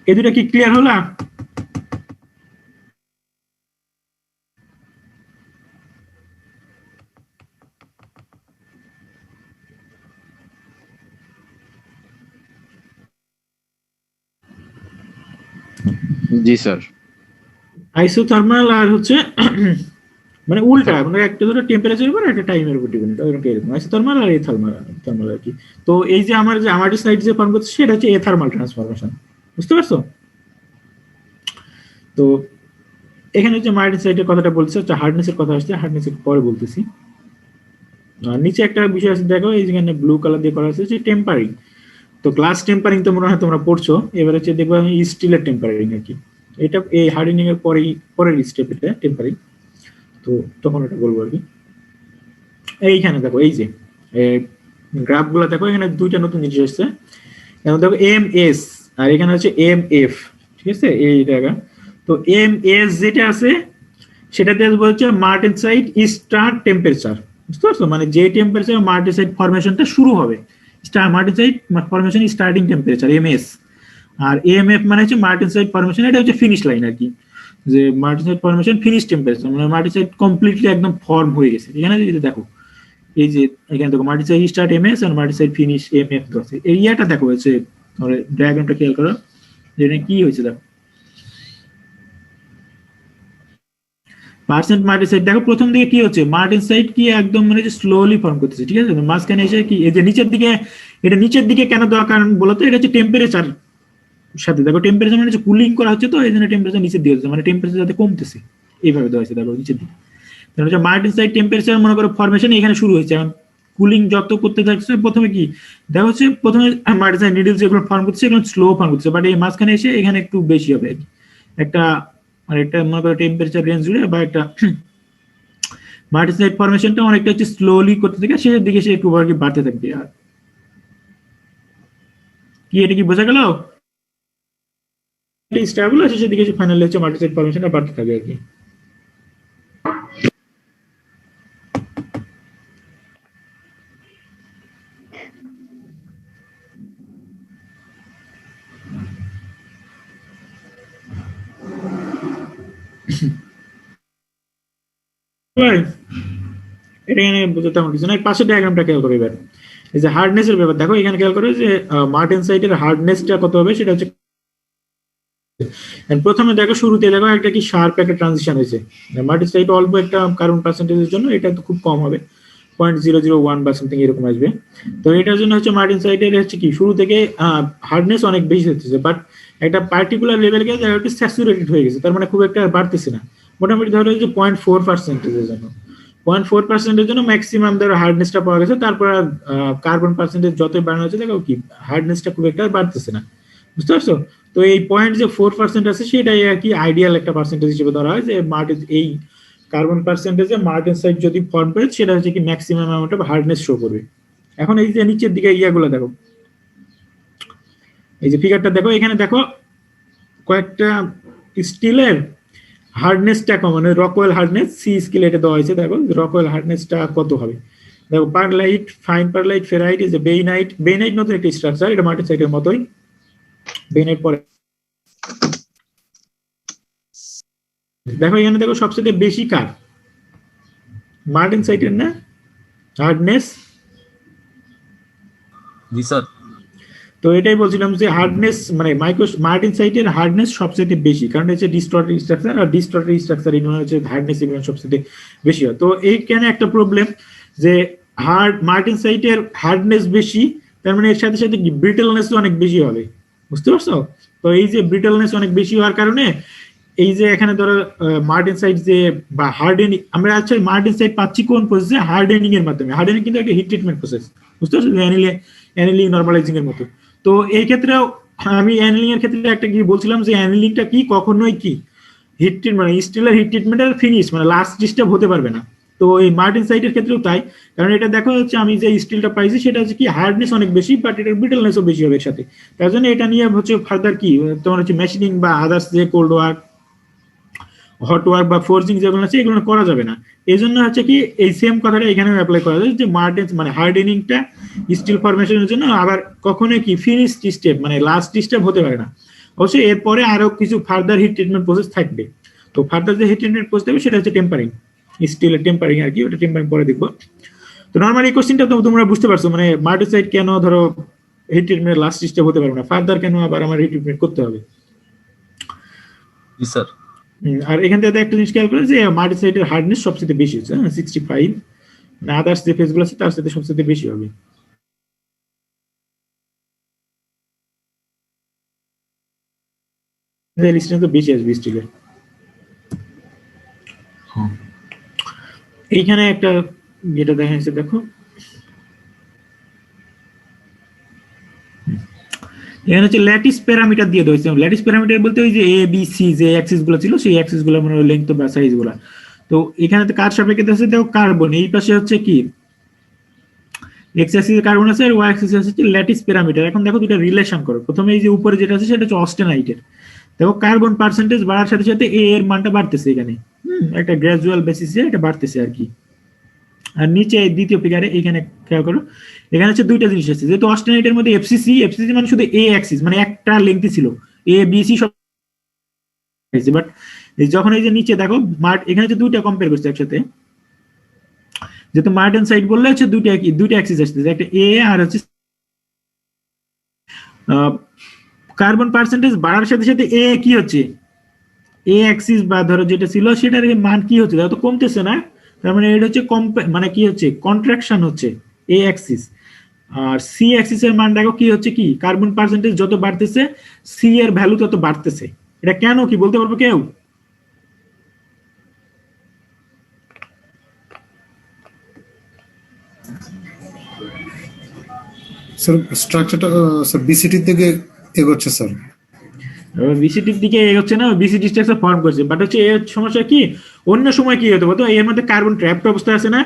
এই দুটো কি ক্লিয়ার হলো? জি স্যার। আইসোথার্মাল আর হচ্ছে মানে উল্টা, মানে একটা ধরো টেম্পারেচারের উপর একটা টাইমের উপর ডিপেন্ড, এরকম আইসোথার্মাল আর থার্মাল আর কি। তো এই যে আমার যে আমাদের সাইড যে ফর্ম করছে সেটা হচ্ছে এ থার্মাল ট্রান্সফরমেশন, বুঝতে পারছো? তো এখানে যে মার্টিন সাইডের কথাটা বলছে হচ্ছে হার্ডনেসের কথা আসছে, হার্ডনেসের পরে বলতেছি। নিচে একটা বিষয় আছে দেখো, এই যেখানে ব্লু কালার দিয়ে করা আছে যে টেম্পারিং। তো গ্লাস টেম্পারিং তো মনে হয় তোমরা পড়ছো, এবার হচ্ছে দেখবো আমি স্টিলের টেম্পারিং আর কি। এটা এই হার্ডেনিং এর পরের স্টেপ এটা টেম্পারিং, তো তখন এটা বলবো আর কি। এইখানে দেখো এই যে গ্রাফ গুলো দেখো, এখানে দুইটা নতুন জিনিস এসছে, এখন দেখো এম এস আর এখানে হচ্ছে এম এফ, ঠিক আছে? এই জায়গা তো এম এস যেটা আছে সেটাতে বলছে মার্টেনসাইট স্টার্ট টেম্পারেচার, বুঝতে পারছো? মানে যে টেম্পারেচার মার্টেনসাইট ফরমেশনটা শুরু হবে, martensite formation starting temperature M S. আর এম এফ মানে হচ্ছে মার্টেনসাইট ফরমেশন, এটা হচ্ছে ফিনিশ লাইন আর কি, যে মার্টেনসাইট ফরমেশন ফিনিশ টেম্পারেচার, মানে মার্টেনসাইট কমপ্লিটলি একদম ফর্ম হয়ে গেছে। এখানে যদি দেখো এই যে এখানে দেখো মার্টেনসাইট স্টার্ট এম এস আর মার্টেনসাইট ফিনিশ এম এফ আছে, এই ইয়াটা দেখো হচ্ছে ডায়াগ্রামটা খেয়াল করো যেটা কি হয়েছে দেখো। পার্সেন্ট মার্টেনসাইট দেখো প্রথম দিকে কি হচ্ছে, মার্টেনসাইট কি একদম মানে স্লোলি ফর্ম করতেছে, ঠিক আছে? মাঝখানে এসে কি এই যে নিচের দিকে, এটা নিচের দিকে কেন দেওয়া কারণ বলতো, এটা হচ্ছে টেম্পারেচার সাথে দেখো, টেম্পারেচার মানে হচ্ছে কুলিং করা হচ্ছে, তো এই জন্য টেম্পারেচার নিচের দিকে হচ্ছে, মানে টেম্পারেচার যাতে কমতেছে এইভাবে দেওয়া হয়েছে দেখো নিচের দিকে। তাহলে হচ্ছে মার্টেনসাইট টেম্পারেচার মনে করো ফরমেশন এখানে শুরু হয়েছে, এখন কুলিং যত করতে থাকছে প্রথমে কি দেখা হচ্ছে, প্রথমে মার্টেনসাইট নিডল যেগুলো ফর্ম করছে এগুলো স্লো ফর্ম করছে, বাট এই মাঝখানে এসে এখানে একটু বেশি হবে একটা, মানে একটা মনে করো টেম্পারেচার রেঞ্জ জুড়ে বা একটা মার্টেনসাইট ফরমেশনটা অনেকটা হচ্ছে স্লোলি করতে থাকে, শেষের দিকে সে একটু বাড়তে থাকবে। আর কি এটা কি বোঝা গেল? স্টেবল শেষের দিকে ফাইনালি হচ্ছে মার্টেনসাইট ফরমেশনটা বাড়তে থাকে আর কি। এটা এখানে বুঝতে তেমন কিছু না, পাশের ডায়াগ্রামটা খেয়াল করো এবার। এই যে হার্ডনেসের ব্যাপার দেখো, এখানে খেয়াল করো যে মার্টেনসাইটের হার্ডনেসটা কত হবে, সেটা হচ্ছে প্রথমে দেখো শুরুতে দেখো একটা কি শার্প একটা ট্রানজিশন হয়েছে, মার্টেনসাইট অল্প একটা কার্বন পার্সেন্টেজের জন্য এটা তো খুব কম হবে, 0.001 বা সামথিং এরকম আসবে। তো এটার জন্য হচ্ছে মার্টেনসাইটের হচ্ছে কি শুরু থেকে হার্ডনেস অনেক বেশি হচ্ছে, বাট একটা পার্টিকুলার লেভেল গিয়ে দেখা একটু স্যাচুরেটেড হয়ে গেছে, তার মানে খুব একটা বাড়তেছে না, মোটামুটি ধরো যে 0.4%-এর জন্য 0.4%-এর জন্য ম্যাক্সিমাম ধরো হার্ডনেসটা পাওয়া গেছে। তারপর কার্বন পার্সেন্টেজ যতই বাড়ানো হচ্ছে দেখো কি হার্ডনেসটা খুব একটা বাড়তেছে না, বুঝতে পারছো? তো এই 0.4% আছে সেটাই আর কি আইডিয়াল একটা পার্সেন্টেজ হিসেবে ধরা হয়, যে এই কার্বন পার্সেন্টেজে মার্টেনসাইট যদি ফর্ম করে সেটা হচ্ছে কি maximum amount of hardness show করবে। এখন এই যে নিচের দিকে ইয়াগুলো দেখো, এই যে ফিগারটা দেখো, এখানে দেখো কয়েকটা স্টিলের হার্ডনেসটা কম, মানে রকওয়েল হার্ডনেস সি স্কেলে এটা দেওয়া হয়েছে, দেখো রকওয়েল হার্ডনেসটা কত হবে। দেখো পারলাইট, ফাইন পারলাইট, ফেরাইট, এই যে বেইনাইট নতুন একটা স্ট্রাকচার, এটা মার্টেনসাইটের মতোই। বেইনাইট পরে দেখো এখানে দেখো সবচেয়ে বেশি কার মার্টেনসাইটের না হার্ডনেস। জি স্যার। তো এটাই বলছিলাম যে হার্ডনেস মানে মার্টেনসাইটের হার্ডনেস সবচেয়ে বেশি, কারণ হচ্ছে ডিস্টর্টেড স্ট্রাকচার, আর ডিস্টর্টেড স্ট্রাকচার এই হচ্ছে হার্ডনেস এগুলো সবচেয়ে বেশি হয়। তো এইখানে একটা প্রবলেম যে মার্টেনসাইটের হার্ডনেস বেশি, তার মানে এর সাথে সাথে কি ব্রিটেলনেস অনেক বেশি হবে, বুঝতে পারছো? তো এই যে ব্রিটেলনেস অনেক বেশি হওয়ার কারণে এই যে এখানে ধরো মার্টেনসাইট যে বা হার্ডেনিং, আমরা আচ্ছা মার্টেনসাইট পাচ্ছি কোন প্রসেসে? হার্ডেনিং এর মাধ্যমে। হার্ডেনিং কিন্তু একটা হিট ট্রিটমেন্ট প্রসেস, বুঝতে পারছো? অ্যানিলিং নরমালাইজিং এর মতো। তো এই ক্ষেত্রেও আমি অ্যানিলিং এর ক্ষেত্রে একটা কি বলছিলাম যে অ্যানিলিংটা কি কখনোই কি হিট ট্রিটমেন্ট মানে স্টিলের হিট ট্রিটমেন্টের ফিনিশ মানে লাস্ট ডিস্টার্ব হতে পারবে না। তো এই মার্টেনসাইটের ক্ষেত্রেও তাই, কারণ এটা দেখা যাচ্ছে আমি যে স্টিলটা পাইছি সেটা হচ্ছে কি হার্ডনেস অনেক বেশি, বাট এটার ব্রিটেলনেসও বেশি হবে এর সাথে। তার জন্য এটা নিয়ে হচ্ছে ফার্দার কি তোমার হচ্ছে মেশিনিং বা আদার্স যে কোল্ড ওয়ার্ক, হট ওয়ার্ক বা ফোর্জিং যেগুলো আছে এগুলো করা যাবে না। এই জন্য হচ্ছে কি এই সেম কথাটা এখানে অ্যাপ্লাই করা যায় যে মার্টেন্স মানে হার্ডেনিংটা স্টিল ফরমেশনের জন্য আবার কখনোই কি ফিনিশ স্টেপ মানে লাস্ট স্টেপ হতে পারে না। অবশ্যই এরপরে আরো কিছু ফার্দার হিট ট্রিটমেন্ট প্রসেস থাকবে। তো ফার্দার যে হিট ট্রিটমেন্ট প্রসেস থাকবে সেটা হচ্ছে টেম্পারিং, স্টিলের টেম্পারিং আর কি, ওটা টেম্পারিং পরে দেখবো। তো নর্মালি এই কোশ্চেনটা তো তোমরা বুঝতে পারছো মানে মার্টেনসাইট কেন ধরো হিট ট্রিটমেন্টের লাস্ট স্টেপ হতে পারবে না, ফার্দার কেন আবার আমার হিট ট্রিটমেন্ট করতে হবে। জি স্যার। আর এখান থেকে একটা জিনিস খেয়াল করে যে মার্টেনসাইটের হার্ডনেস সবচেয়ে বেশি হচ্ছে 65, না আদার্স যে ফেজগুলো আছে তার সাথে সবচেয়ে বেশি হবে। তো বেশি আসবে স্টিলের। এইখানে একটা যেটা দেখা যাচ্ছে দেখো, এখানে হচ্ছে ল্যাটিস প্যারামিটার দিয়ে দেওয়া হয়েছে। ল্যাটিস প্যারামিটার বলতে ওই যে এ বি সি যে অ্যাক্সিস গুলো ছিল সেই অ্যাক্সিস গুলো মানে লেংথ বা সাইজ গুলা। তো এখানে তো কার সাপেক্ষে আছে দেখো কার্বন, এই পাশে হচ্ছে কি এক্স অ্যাক্সিসে কার্বন আছে আর ওয়াই অ্যাক্সিসে হচ্ছে ল্যাটিস প্যারামিটার। এখন দেখো দুটো রিলেশন করো। প্রথমে এই যে উপরে যেটা আছে সেটা হচ্ছে অস্টেনাইটের। দেখো কার্বন পার্সেন্টেজ বাড়ার সাথে সাথে এ এর মানটা বাড়তেছে এখানে, একটা গ্র্যাজুয়াল বেসিসে এটা বাড়তেছে আর কি। আর নিচে দ্বিতীয় ফিগারে এখানে খেয়াল করো, এখানে হচ্ছে দুইটা জিনিস আছে। যেহেতু অস্টেনাইটের মধ্যে এফসিসি মানে শুধু এ অ্যাক্সিস মানে একটা লেংথই ছিল, এ বি সি সব, বাট যখন এই যে নিচে দেখো এখানে হচ্ছে দুইটা কম্পেয়ার করছে একসাথে, যেহেতু মার্টেনসাইট বললে হচ্ছে দুইটা অ্যাক্সিস আসছে, একটা এ আর হচ্ছে কার্বন পার্সেন্টেজ বাড়ার সাথে সাথে এ কি হচ্ছে এ অ্যাক্সিস বা ধরো যেটা ছিল সেটার মান কি হচ্ছে দেখো তো কমতেছে না, তার মানে এটা হচ্ছে মানে কি হচ্ছে কন্ট্রাকশন হচ্ছে এ অ্যাক্সিস। আর সি অ্যাক্সিস এর মান দেখো কি হচ্ছে কি কার্বন পার্সেন্টেজ যত বাড়তেছে সি এর ভ্যালু তত বাড়তেছে। এটা কেন কি বলতে পারবো কেউ? স্যার স্ট্রাকচারটা স্যার বিসিটির দিকে এগোচ্ছে স্যার। বিসিটির দিকে এগোচ্ছে না, বিসিটি স্ট্রাকচার ফর্ম করছে, বাট হচ্ছে এর সমস্যা কি অন্য সময় কি হতো বলতো, এর মধ্যে কার্বন ট্র্যাপড অবস্থা আছে না,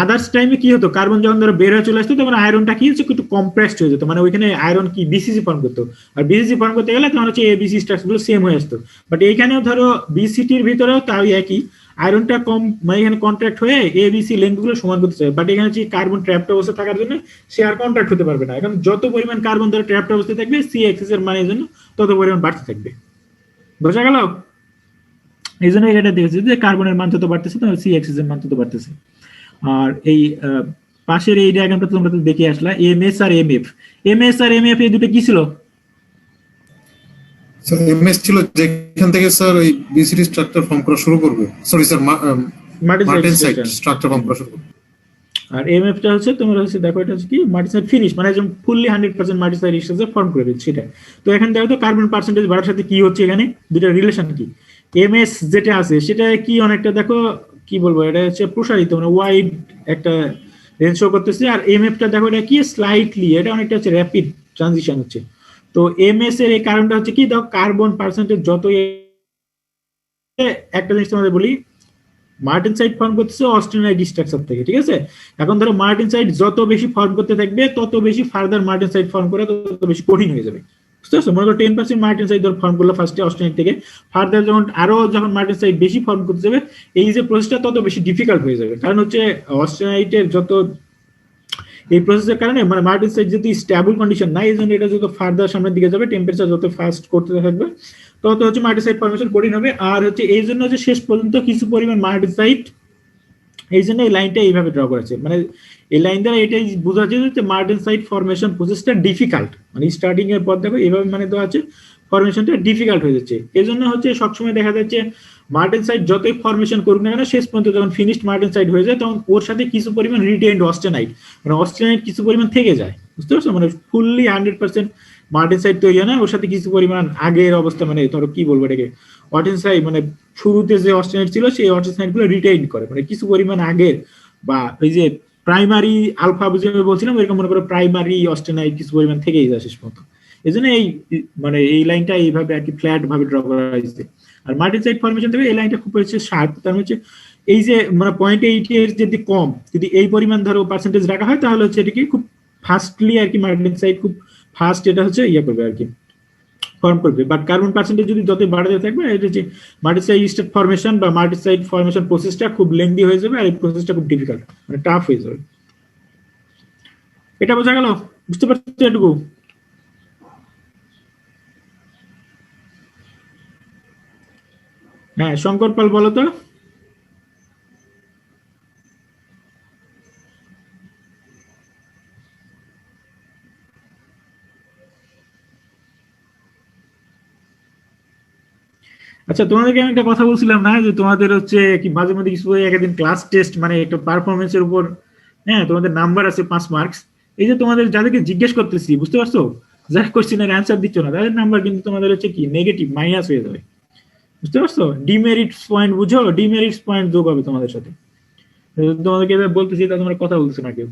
আদার্স টাইমে কি হতো কার্বন যখন ধরো বের হয়ে চলে আসতো তখন আয়রনটা কি হচ্ছে একটু কম্প্রেসড হয়ে যেত, মানে ওইখানে আয়রন কি বিসিসি ফর্ম করতো, আর বিসিসি ফর্ম করতে গেলে তখন হচ্ছে এবিসি স্ট্রাকচার গুলো সেম হয়ে আসতো। বাট এইখানেও ধরো বিসিটির ভিতরেও তাই একই, আয়রনটা কম মানে এখানে কন্ট্রাক্ট হয়ে এবিসি লেন্থ গুলো সমান করতে চায়, বাট এখানে হচ্ছে কার্বন ট্র্যাপড অবস্থা থাকার জন্য সে আর কন্ট্রাক্ট হতে পারবে না। এখন যত পরিমাণ কার্বন ধরো ট্র্যাপড অবস্থায় থাকবে সি অ্যাক্সিস এর মানের জন্য তত পরিমাণ বাড়তে থাকবে, বোঝা গেল? এই জন্য এটা দেখেছি যে কার্বনের মান তত বাড়তেছে তো সি অ্যাক্সিস এর মান তত বাড়তেছে। আর এই পাশের এই ডায়াগ্রামটা তোমরা তো দেখে আসলা, এমএস আর এমএফ। এমএস আর এমএফ এই দুটো কি ছিল? স্যার এমএস ছিল যেখান থেকে স্যার ওই বিসিটি স্ট্রাকচার ফর্ম করা শুরু করবে, সরি স্যার মার্টেনসাইট স্ট্রাকচার ফর্ম করা শুরু করবে। আর এমএফটা হচ্ছে তোমরা হচ্ছে দেখো এটা হচ্ছে কি মার্টেনসাইট ফিনিশ মানে একদম ফুললি 100% মার্টেনসাইট স্ট্রাকচার ফর্ম করে দিচ্ছে সেটা। তো এখানে দেখো তো কার্বন পার্সেন্টেজ বাড়ার সাথে কি হচ্ছে, এখানে দুটো রিলেশন কি, এমএস যেটা আছে সেটা কি অনেকটা দেখো কি বলবো এটা হচ্ছে প্রসারিত মানে ওয়াইড একটা রেঞ্জ শো করতেছে, আর এমএফটা দেখো এটা কি স্লাইটলি এটা অনেকটা হচ্ছে র্যাপিড ট্রানজিশন হচ্ছে। তো এমএস এর এই কারণটা হচ্ছে কি দেখো কার্বন পার্সেন্টেজ যত, একটা জিনিস তোমাদের বলি, মার্টেনসাইট ফর্ম করতেছে অস্টেনাইট স্ট্রাকচার থেকে, ঠিক আছে? এখন ধরো মার্টেনসাইট যত বেশি ফর্ম করতে থাকবে তত বেশি ফার্দার মার্টেনসাইট ফর্ম করা তত বেশি কঠিন হয়ে যাবে, বুঝতে পারছো? মনে করো 10% মার্টেনসাইট ধরো ফর্ম করলো ফার্স্টে অস্টেনাইট থেকে, ফার্দার যখন মার্টেনসাইট বেশি ফর্ম করতে যাবে এই যে প্রসেসটা তত বেশি ডিফিকাল্ট হয়ে যাবে, কারণ হচ্ছে অস্টেনাইটের যত এই প্রসেসের কারণে মানে মার্টেনসাইট যেহেতু স্টেবল কন্ডিশন নাই এই জন্য এটা যত ফার্দার সামনের দিকে যাবে টেম্পারেচার যত ফাস্ট করতে থাকবে তত হচ্ছে মার্টেনসাইট ফর্মেশন কঠিন হবে। আর হচ্ছে এই জন্য হচ্ছে শেষ পর্যন্ত কিছু পরিমাণ মার্টেনসাইট, এই জন্য এই লাইনটা এইভাবে ড্র করা আছে, মানে এই লাইন দ্বারা এটাই বোঝা যাচ্ছে যে মার্টেনসাইট ফর্মেশন প্রসেসটা ডিফিকাল্ট, মানে স্টার্টিং এর পর দেখো এইভাবে মানে দেওয়া আছে ফর্মেশনটা ডিফিকাল্ট হয়ে যাচ্ছে। এই জন্য হচ্ছে সবসময় দেখা যাচ্ছে মার্টেনসাইট যতই ফর্মেশন করুক না কেন শেষ পর্যন্ত যখন ফিনিশড মার্টেনসাইট হয়ে যায় তখন ওর সাথে কিছু পরিমাণ রিটেইনড অস্টেনাইট মানে অস্টেনাইট কিছু পরিমাণ থেকে যায়, বুঝতে পারছো? মানে ফুললি 100% মার্টেনসাইট তৈরি হয় না, ওর সাথে কিছু পরিমাণ আগের অবস্থা, মানে ধরো কি বলবো এটাকে, অটেনসাইট মানে শুরুতে যে অস্টেনাইট ছিল সেই অস্টেনাইট গুলো রিটেইন করে, মানে কিছু পরিমাণ আগের, বা ওই যে প্রাইমারি আলফা যেভাবে বলছিলাম এরকম মনে করো প্রাইমারি অস্টেনাইট কিছু পরিমাণ থেকেই যায় শেষ পর্যন্ত। এই জন্য এই মানে এই লাইনটা এইভাবে আর কি ফ্ল্যাট ভাবে ড্র করা হয়েছে। আর মার্টেনসাইট ফরমেশন থেকে এই লাইনটা খুব হচ্ছে শার্প, তার হচ্ছে এই যে মানে 0.8 এর যদি কম, যদি এই পরিমাণ ধরো পার্সেন্টেজ রাখা হয় তাহলে হচ্ছে এটাকে খুব ফাস্টলি আর কি মার্টেনসাইট খুব ফাস্ট এটা হচ্ছে ইয়ে করবে আর কি, ফর্ম করবে। বাট কার্বন পার্সেন্টেজ যদি যত বাড়াতে থাকবে এটা যে মার্টেনসাইট ফরমেশন বা মার্টেনসাইট ফরমেশন প্রসেসটা খুব লেন্দি হয়ে যাবে, আর এই প্রসেসটা খুব ডিফিকাল্ট মানে টাফ হয়ে যাবে। এটা বোঝা গেল? বুঝতে পারছো এটুকু? হ্যাঁ, শঙ্কর পাল বলো তো। আচ্ছা, তোমাদেরকে আমি একটা কথা বলছিলাম না যে তোমাদের হচ্ছে কি মাঝে মধ্যে কিছু একদিন ক্লাস টেস্ট মানে একটা পারফরমেন্সের উপর, হ্যাঁ তোমাদের নাম্বার আছে 5 মার্কস। এই যে তোমাদের যাদেরকে জিজ্ঞেস করতেছি, বুঝতে পারছো, যারা কোশ্চেনের অ্যান্সার দিচ্ছ না তাদের নাম্বার কিন্তু তোমাদের হচ্ছে কি নেগেটিভ মাইনাস হয়ে যাবে, বুঝতে পারছো? ডিমেরিটস পয়েন্ট বুঝো, ডিমেরিটস পয়েন্ট যোগ হবে তোমাদের সাথে। তোমাদেরকে এবার বলতেছি তা তোমরা কথা বলছো না কেউ।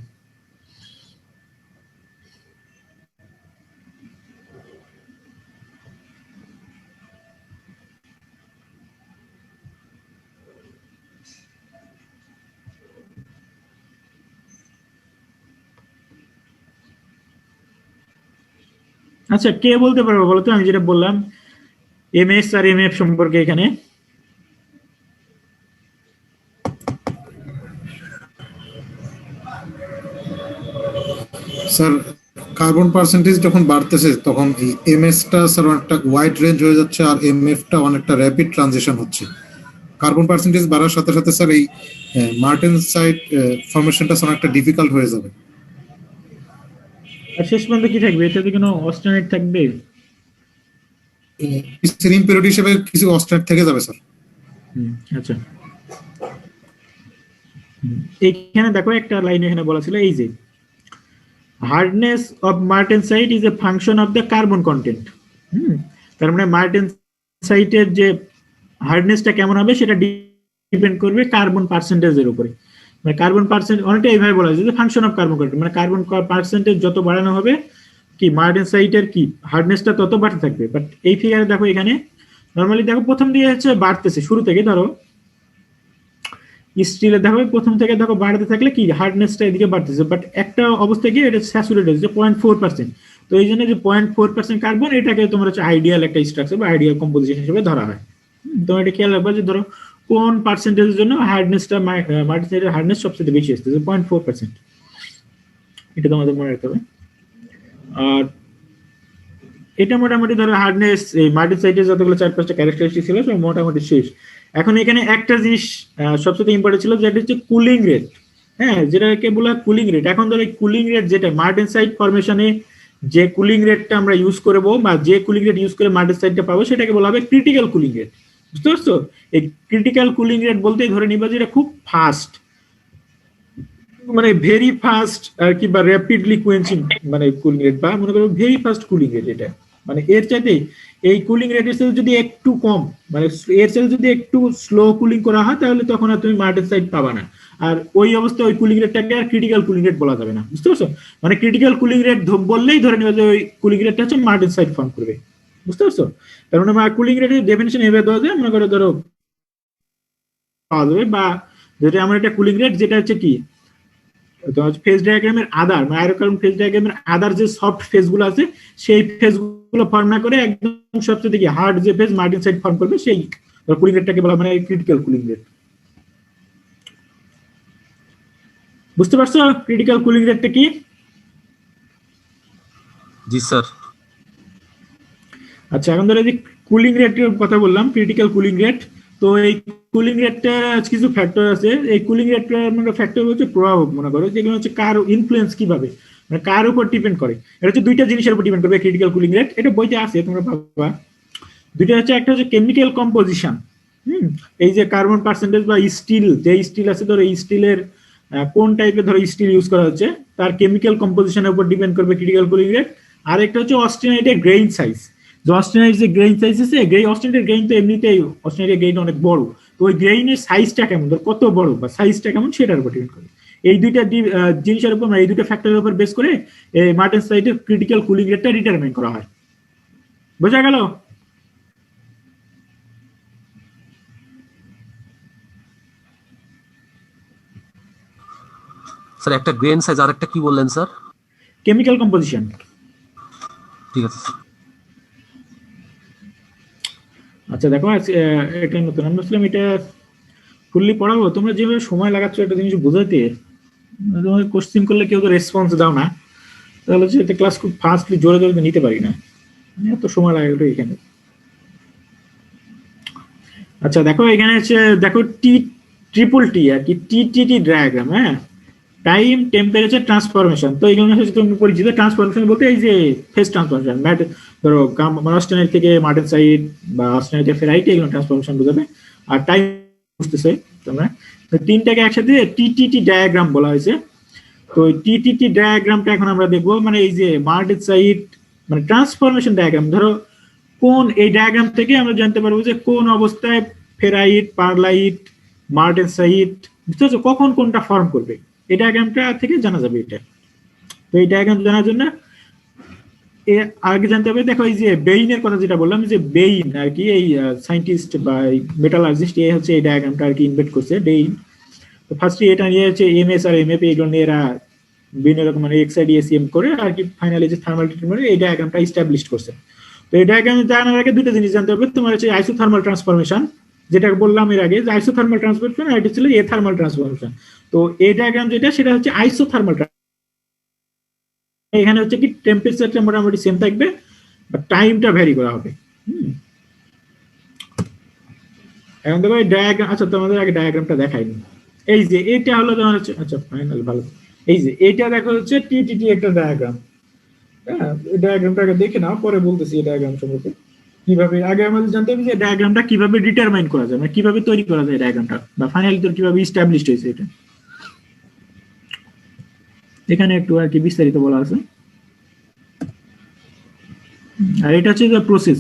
আচ্ছা, কে বলতে পারবো বলতো আমি যেটা বললাম এমএস আর এমএফ সম্পর্কে এখানে? স্যার কার্বন পার্সেন্টেজ যখন বাড়তেছে তখন এই এমএস টা স্যার অনেকটা ওয়াইড রেঞ্জ হয়ে যাচ্ছে আর এমএফ টা অনেকটা র্যাপিড ট্রানজিশন হচ্ছে। কার্বন পার্সেন্টেজ বাড়ার সাথে সাথে স্যার এই মার্টেনসাইট ফরমেশনটা স্যার অনেকটা ডিফিকাল্ট হয়ে যাবে। আর শেষ পর্যন্ত কি থাকবে? এটাতে কোনো অস্টেনাইট থাকবে? সিন ইম্পিউরিটি হিসেবে কিছু অস্টেনাইট থেকে যাবে স্যার। আচ্ছা, এইখানে দেখো একটা লাইন এখানে বলা ছিল এই যে hardness of martensite is a function of the carbon content. তার মানে মার্টেনসাইটের যে হার্ডনেসটা কেমন হবে সেটা ডিপেন্ড করবে কার্বন পার্সেন্টেজের উপরে। মানে কার্বন পার্সেন্ট অনেকটা এইভাবে বলা যায় যে ফাংশন অফ কার্বন কন্টেন্ট, মানে কার্বন পার্সেন্টেজ যত বাড়ানো হবে কি মার্টেনসাইটের কি হার্ডনেসটা তত বাড়তে থাকবে। বাট এই ফিগারে দেখো এখানে নরমালি দেখো প্রথম দিকে হচ্ছে বাড়তেছে, শুরু থেকে ধরো স্টিলে দেখো প্রথম থেকে দেখো বাড়তে থাকলে কি হার্ডনেসটা এদিকে বাড়তেছে, বাট একটা অবস্থায় গিয়ে এটা স্যাচুরেট হচ্ছে 0.4%। তো এই জন্য যে 0.4% কার্বন এটাকে তোমার হচ্ছে আইডিয়াল একটা স্ট্রাকচার বা আইডিয়াল কম্পোজিশন হিসেবে ধরা হয়। তোমার এটা খেয়াল রাখবা যে ধরো কোন পার্সেন্টেজের জন্য হার্ডনেসটা মার্টেনসাইটের হার্ডনেস সবচেয়ে বেশি আসছে 0.4%, এটা তোমাদের মনে রাখতে হবে। আর এটা মোটামুটি ধরো হার্ডনেস এই মার্টেনসাইটের যতগুলো 4-5টা ক্যারেক্টারিস্টিক ছিল সব মোটামুটি শেষ। এখন এখানে একটা জিনিস সবচেয়ে ইম্পর্টেন্ট ছিল যেটা হচ্ছে কুলিং রেট। হ্যাঁ, যেটাকে বলা হয় কুলিং রেট। এখন ধরো কুলিং রেট যেটা মার্টেনসাইট ফরমেশনে যে কুলিং রেটটা আমরা ইউজ করবো বা যে কুলিং রেট ইউজ করে মার্টেনসাইটটা পাবো সেটাকে বলা হবে ক্রিটিক্যাল কুলিং রেট, বুঝতে পারছো? এই ক্রিটিক্যাল কুলিং রেট বলতেই ধরে নিবা যে এটা খুব ফাস্ট, মানে ভেরি ফাস্ট আর কি, বা র্যাপিডলি কুয়েঞ্চিং মানে কুলিং রেট, বা মনে করো ভেরি ফাস্ট কুলিং রেট। এটা মানে এর চাইতে এই কুলিং রেটের সাথে যদি একটু কম, মানে এর সাথে যদি একটু স্লো কুলিং করা হয় তাহলে তখন আর তুমি মার্টেনসাইট পাবা না। আর ওই অবস্থায় ওই কুলিং রেটটাকে আর ক্রিটিক্যাল কুলিং রেট বলা যাবে না, বুঝতে পারছো? মানে ক্রিটিক্যাল কুলিং রেট বললেই ধরে নিবা যে ওই কুলিং রেটটা হচ্ছে মার্টেনসাইট ফর্ম করবে, বুঝতে পারছো? তার মানে কুলিং রেটের ডেফিনিশন এভাবে দেওয়া যায়, মনে করো ধরো পাওয়া যাবে, বা যেটা আমার একটা কুলিং রেট যেটা হচ্ছে কি ফেজ ডায়াগ্রামের আদার মানে আয়রোকার্বন ফেজ ডায়াগ্রামের আদার যে সফট ফেজ গুলো আছে সেই ফেজ গুলো ফর্ম না করে একদম সবচেয়ে থেকে হার্ড যে ফেজ মার্টেনসাইট ফর্ম করবে সেই কুলিং রেটটাকে বলা মানে ক্রিটিক্যাল কুলিং রেট, বুঝতে পারছো? ক্রিটিক্যাল কুলিং রেটটা কি? জি স্যার। আচ্ছা, এখন ধরো যে কুলিং রেটের কথা বললাম, ক্রিটিক্যাল কুলিং রেট। তো এই কুলিং রেটটার কিছু ফ্যাক্টর আছে। এই কুলিং রেটটার মানে ফ্যাক্টর হচ্ছে প্রভাব, মনে করো যেগুলো হচ্ছে কার ইনফ্লুয়েন্স কিভাবে, মানে কার উপর ডিপেন্ড করে। এটা হচ্ছে দুইটা জিনিসের উপর ডিপেন্ড করবে ক্রিটিক্যাল কুলিং রেট, এটা বইতে আছে তোমরা ভাববা। দুইটা হচ্ছে, একটা হচ্ছে কেমিক্যাল কম্পোজিশন। এই যে কার্বন পার্সেন্টেজ বা স্টিল, যে স্টিল আছে ধরো এই স্টিলের কোন টাইপের ধরো স্টিল ইউজ করা হচ্ছে, তার কেমিক্যাল কম্পোজিশনের উপর ডিপেন্ড করবে ক্রিটিক্যাল কুলিং রেট। আর একটা হচ্ছে অস্টেনাইটের গ্রেইন সাইজ। যে অস্টেনাইট যে গ্রেইন সাইজ আছে, অস্টেনাইটের গ্রেইন তো এমনিতেই অস্টেনাইটের গ্রেইন অনেক বড়, তো ওই গ্রেইনের সাইজটা কেমন, ধর কত বড় বা সাইজটা কেমন সেটার উপর ডিপেন্ড করে। এই দুইটা জিনিসের উপর, এই দুটো ফ্যাক্টরের উপর বেস করে মার্টেনসাইটের ক্রিটিক্যাল কুলিং রেটটা ডিটারমাইন করা হয়। বোঝা গেল? স্যার একটা গ্রেন সাইজ আর একটা কি বললেন স্যার? Chemical composition. ঠিক আছে স্যার। আচ্ছা দেখো, এটা নতুন আমরা আসলাম, এটা ফুললি পড়াবো। তোমরা যেভাবে সময় লাগাচ্ছ একটা জিনিস বোঝাতে, তোমাকে কোশ্চেন করলে কেউ তো রেসপন্স দাও না, তাহলে হচ্ছে একটা ক্লাস খুব ফাস্টলি জোরে জোরে নিতে পারি না, এত সময় লাগে ওটা এখানে। আচ্ছা দেখো, এখানে হচ্ছে দেখো ট্রিপল টি আর কি, টি ডায়াগ্রাম। হ্যাঁ, টাইম, টেম্পারেচার, ট্রান্সফরমেশন। তো এগুলো হচ্ছে তুমি পরিচিত। ট্রান্সফরমেশন বলতে এই যে ফেজ ট্রান্সফরমেশন, ধরো অস্টেনাইট থেকে মার্টেনসাইট বা অস্টেনাইট থেকে ফেরাইট, এগুলো ট্রান্সফরমেশন বোঝাবে। আর টাইম বুঝতেছে তোমরা, তিনটাকে একসাথে টি ডায়াগ্রাম বলা হয়েছে। তো টি ডায়াগ্রামটা এখন আমরা দেখবো, মানে এই যে মার্টেনসাইট মানে ট্রান্সফরমেশন ডায়াগ্রাম। ধরো কোন এই ডায়াগ্রাম থেকে আমরা জানতে পারবো যে কোন অবস্থায় ফেরাইট, পারলাইট, মার্টেনসাইট, বুঝতে পারছো, কখন কোনটা ফর্ম করবে, এই ডায়াগ্রামটা থেকে জানা যাবে এটা। তো এই ডায়াগ্রাম জানার জন্য আগে জানতে হবে, দেখো এই যে বেইনের কথা যেটা বললাম, যে বেইন আর কি এই সায়েন্টিস্ট বা মেটালার্জিস্ট, এই হচ্ছে এই ডায়াগ্রামটা আর কি ইনভেন্ট করছে বেইন। তো ফার্স্টে এটা নিয়ে হচ্ছে এমএস আর এমএপি, এগুলো নিয়ে এরা বিভিন্ন রকম মানে এক্সআইডিএসিএম করে আর কি ফাইনালি যে থার্মাল ট্রিটমেন্ট এই ডায়াগ্রামটা এস্টাবলিশ করছে। তো এই ডায়াগ্রাম জানার আগে দুটো জিনিস জানতে হবে। তোমার হচ্ছে আইসোথার্মাল ট্রান্সফরমেশন, যেটা বললাম এর আগে, যে আইসোথার্মাল ট্রান্সফরমেশন, আর এটা ছিল এথার্মাল ট্রান্সফরমেশন। তো এই ডায়াগ্রাম যেটা, সেটা হচ্ছে আইসোথার্মাল। এখানে হচ্ছে কি টেম্পারেচারটা মোটামুটি সেম থাকবে, বাট টাইমটা ভ্যারি করা হবে। এখন দেখো এই ডায়াগ্রাম, আচ্ছা তোমাদের আগে ডায়াগ্রামটা দেখাইনি। এই যে এটা হলো তোমার হচ্ছে, আচ্ছা ফাইনাল ভালো, এই যে এটা দেখো হচ্ছে টি একটা ডায়াগ্রাম। হ্যাঁ, এই ডায়াগ্রামটাকে দেখে নাও, পরে বলতেছি এই ডায়াগ্রাম সম্পর্কে কিভাবে। আগে আমাদের জানতে হবে যে ডায়াগ্রামটা কিভাবে ডিটারমাইন করা যায়, মানে কিভাবে তৈরি করা যায় ডায়াগ্রামটা, বা ফাইনালি তোর কিভাবে এস্টাবলিশড হয়েছে এটা। এখানে একটু আর কি বিস্তারিত বলা আছে। আর এটা হচ্ছে যে প্রসেস,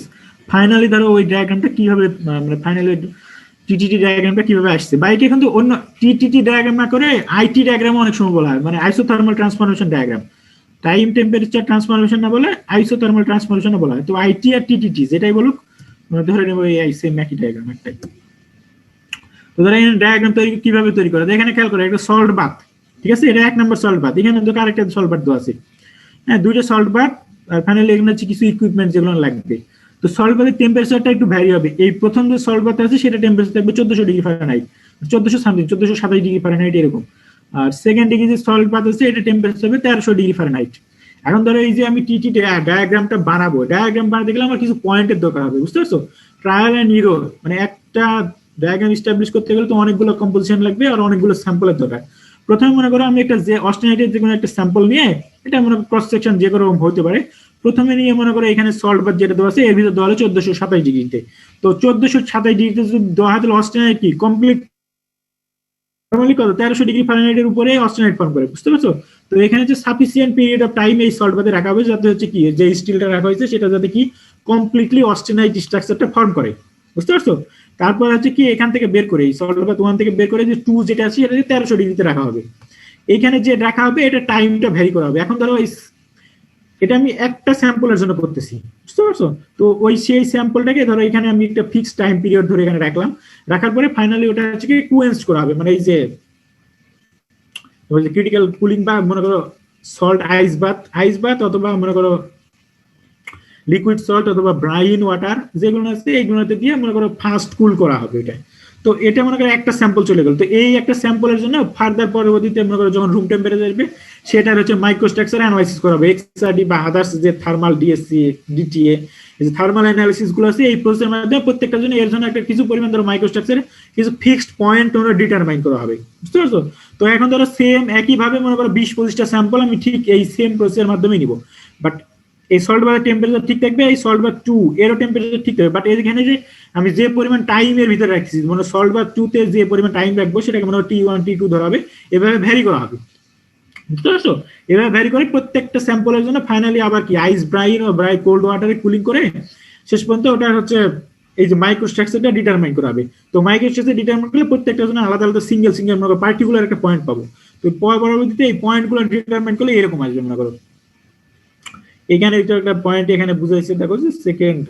ফাইনালি ধরো ওই ডায়াগ্রামটা কিভাবে, মানে ফাইনালি টি ডায়াগ্রামটা কিভাবে আসছে। বা এটা কিন্তু অন্য টি ডায়াগ্রাম না করে আইটি ডায়াগ্রাম অনেক সময় বলা হয়, মানে isothermal transformation diagram. Time, temperature, transformation না বলে আইসোথার্মাল ট্রান্সফরমেশন বলা হয়। তো আইটি আর টি যেটাই বলুক, ধরে নেবো এই সেম একই ডায়াগ্রাম একটাই। তো ধরো এই ডায়াগ্রাম কিভাবে তৈরি করা যায়, এখানে খেয়াল করে একটা সল্ট বাথ, ঠিক আছে, এটা 1 নম্বর সল্ট বাথ। এখানে কিন্তু আরেকটা সল্ট বাথ দেওয়া আছে। হ্যাঁ, দুইটা সল্ট বাথ, আর ফাইনালি এখানে হচ্ছে কিছু ইকুইপমেন্ট যেগুলো লাগবে। তো সল্ট বাথের টেম্পারেচারটা একটু ভ্যারি হবে। এই প্রথম যে সল্ট বাথ আছে সেটা টেম্পারেচার থাকবে 1400 degree Fahrenheit, 1400 something, 1427 degree Fahrenheit এরকম। আর সেকেন্ড ডিগ্রি যে সল্ট বাথ আছে এটা টেম্পারেচার হবে 1300 ডিগ্রি ফারেনহাইট। এখন ধরো এই যে আমি টি ডায়াগ্রামটা বানাবো, ডায়াগ্রাম বানাতে গেলে আমার কিছু পয়েন্টের দরকার হবে, বুঝতে পারছো। ট্রায়াল এন্ড এরর, মানে একটা ডায়াগ্রাম এস্টাবলিশ করতে গেলে তো অনেকগুলো কম্পোজিশন লাগবে আর অনেকগুলো স্যাম্পলের দরকার। প্রথমে মনে করো আমি একটা যে অস্টেনাইটের যে কোনো একটা স্যাম্পল নিয়ে, এটা মনে করো ক্রস সেকশন যে কোনো হতে পারে, প্রথমে নিয়ে মনে করো এখানে সল্ট বাথ যেটা দেওয়া আছে এর ভিতর দেওয়া হলো 1427 ডিগ্রিতে। তো 1427 ডিগ্রিতে যদি দেওয়া হয় তাহলে অস্টেনাইট কি কমপ্লিট নরমালি কত 1300 ডিগ্রি ফারেনহাইটের উপরে অস্টেনাইট ফর্ম করে, বুঝতে পারছো। তো এখানে হচ্ছে সাফিসিয়েন্ট পিরিয়ড অফ টাইম এই সল্ট বাথে রাখা হবে, যাতে হচ্ছে কি যে স্টিলটা রাখা হয়েছে সেটা যাতে কি কমপ্লিটলি অস্টেনাইট স্ট্রাকচারটা ফর্ম করে, বুঝতে পারছো। তারপর হচ্ছে কি এখান থেকে বের করে এই সল্ট বাথ 1 থেকে বের করে যে 2 যেটা আছে এটা 1300 ডিগ্রিতে রাখা হবে। এখানে যে রাখা হবে এটা টাইমটা ভ্যারি করা হবে। এখন ধরো এটা আমি একটা স্যাম্পলের জন্য করতেছি, বুঝতে পারছো। তো ওই সেই স্যাম্পলটাকে ধরো এখানে আমি একটা ফিক্সড টাইম পিরিয়ড ধরে এখানে রাখলাম, রাখার পরে ফাইনালি ওটা হচ্ছে কি কুয়েন্স করা হবে, মানে এই যে ক্রিটিক্যাল কুলিং বা মনে করো সল্ট আইস বাথ অথবা মনে করো লিকুইড সল্ট অথবা ব্রাইন ওয়াটার যেগুলো আছে এইগুলোতে দিয়ে মনে করো ফাস্ট কুল করা হবে এটা। তো এটা মনে করো একটা স্যাম্পল চলে গেল। তো এই একটা স্যাম্পলের জন্য ফার্দার পরবর্তীতে মনে করো যখন রুম টেম্পারেচার আসবে সেটার হচ্ছে মাইক্রোস্ট্রাকচার অ্যানালাইসিস করা হবে, এক্সআরডি বা আদার্স যে থার্মাল ডিএসসি ডিটিএ এই যে থার্মাল অ্যানালাইসিস গুলো আছে এই প্রসেসের মাধ্যমে প্রত্যেকটার জন্য এর জন্য একটা কিছু পরিমাণ ধরো মাইক্রোস্ট্রাকচার কিছু ফিক্সড পয়েন্ট ওরা ডিটারমাইন করা হবে, বুঝতে পারছো। তো এখন ধরো সেম একইভাবে মনে করো 20-25টা স্যাম্পল আমি ঠিক এই সেম প্রসেসের মাধ্যমে নিব, বাট এই সল্ট বাথের টেম্পারেচার ঠিক থাকবে, এই সল্ট বাথ 2 এরও টেম্পারেচার ঠিক থাকবে, বাট এখানে যে আমি যে পরিমাণ টাইমের ভিতরে রাখছি, মানে সল্ট বাথ 2 তে যে পরিমাণ টাইম রাখবো সেটাকে মনে হয় T1 T2 ধরা হবে, এভাবে ভ্যারি করা হবে, বুঝতে পারছো? এভাবে ভ্যারি করে প্রত্যেকটা স্যাম্পলের জন্য ফাইনালি আবার কি আইস ব্রাইন ও ব্রাই কোল্ড ওয়াটারে কুলিং করে শেষ পর্যন্ত ওটা হচ্ছে এই যে মাইক্রোস্ট্রাকচারটা ডিটারমাইন করা হবে। তো মাইক্রোস্ট্রাকচার ডিটারমাইন করলে প্রত্যেকটা জন্য আলাদা আলাদা সিঙ্গেল সিঙ্গেল মনে করো পার্টিকুলার একটা পয়েন্ট পাবো। তো পরবর্তীতে এই পয়েন্টগুলো ডিটারমাইন করলে এরকম আসবে মনে করো। এখানে একটা পয়েন্ট এখানে বুঝাইছে, দেখো যে সেকেন্ড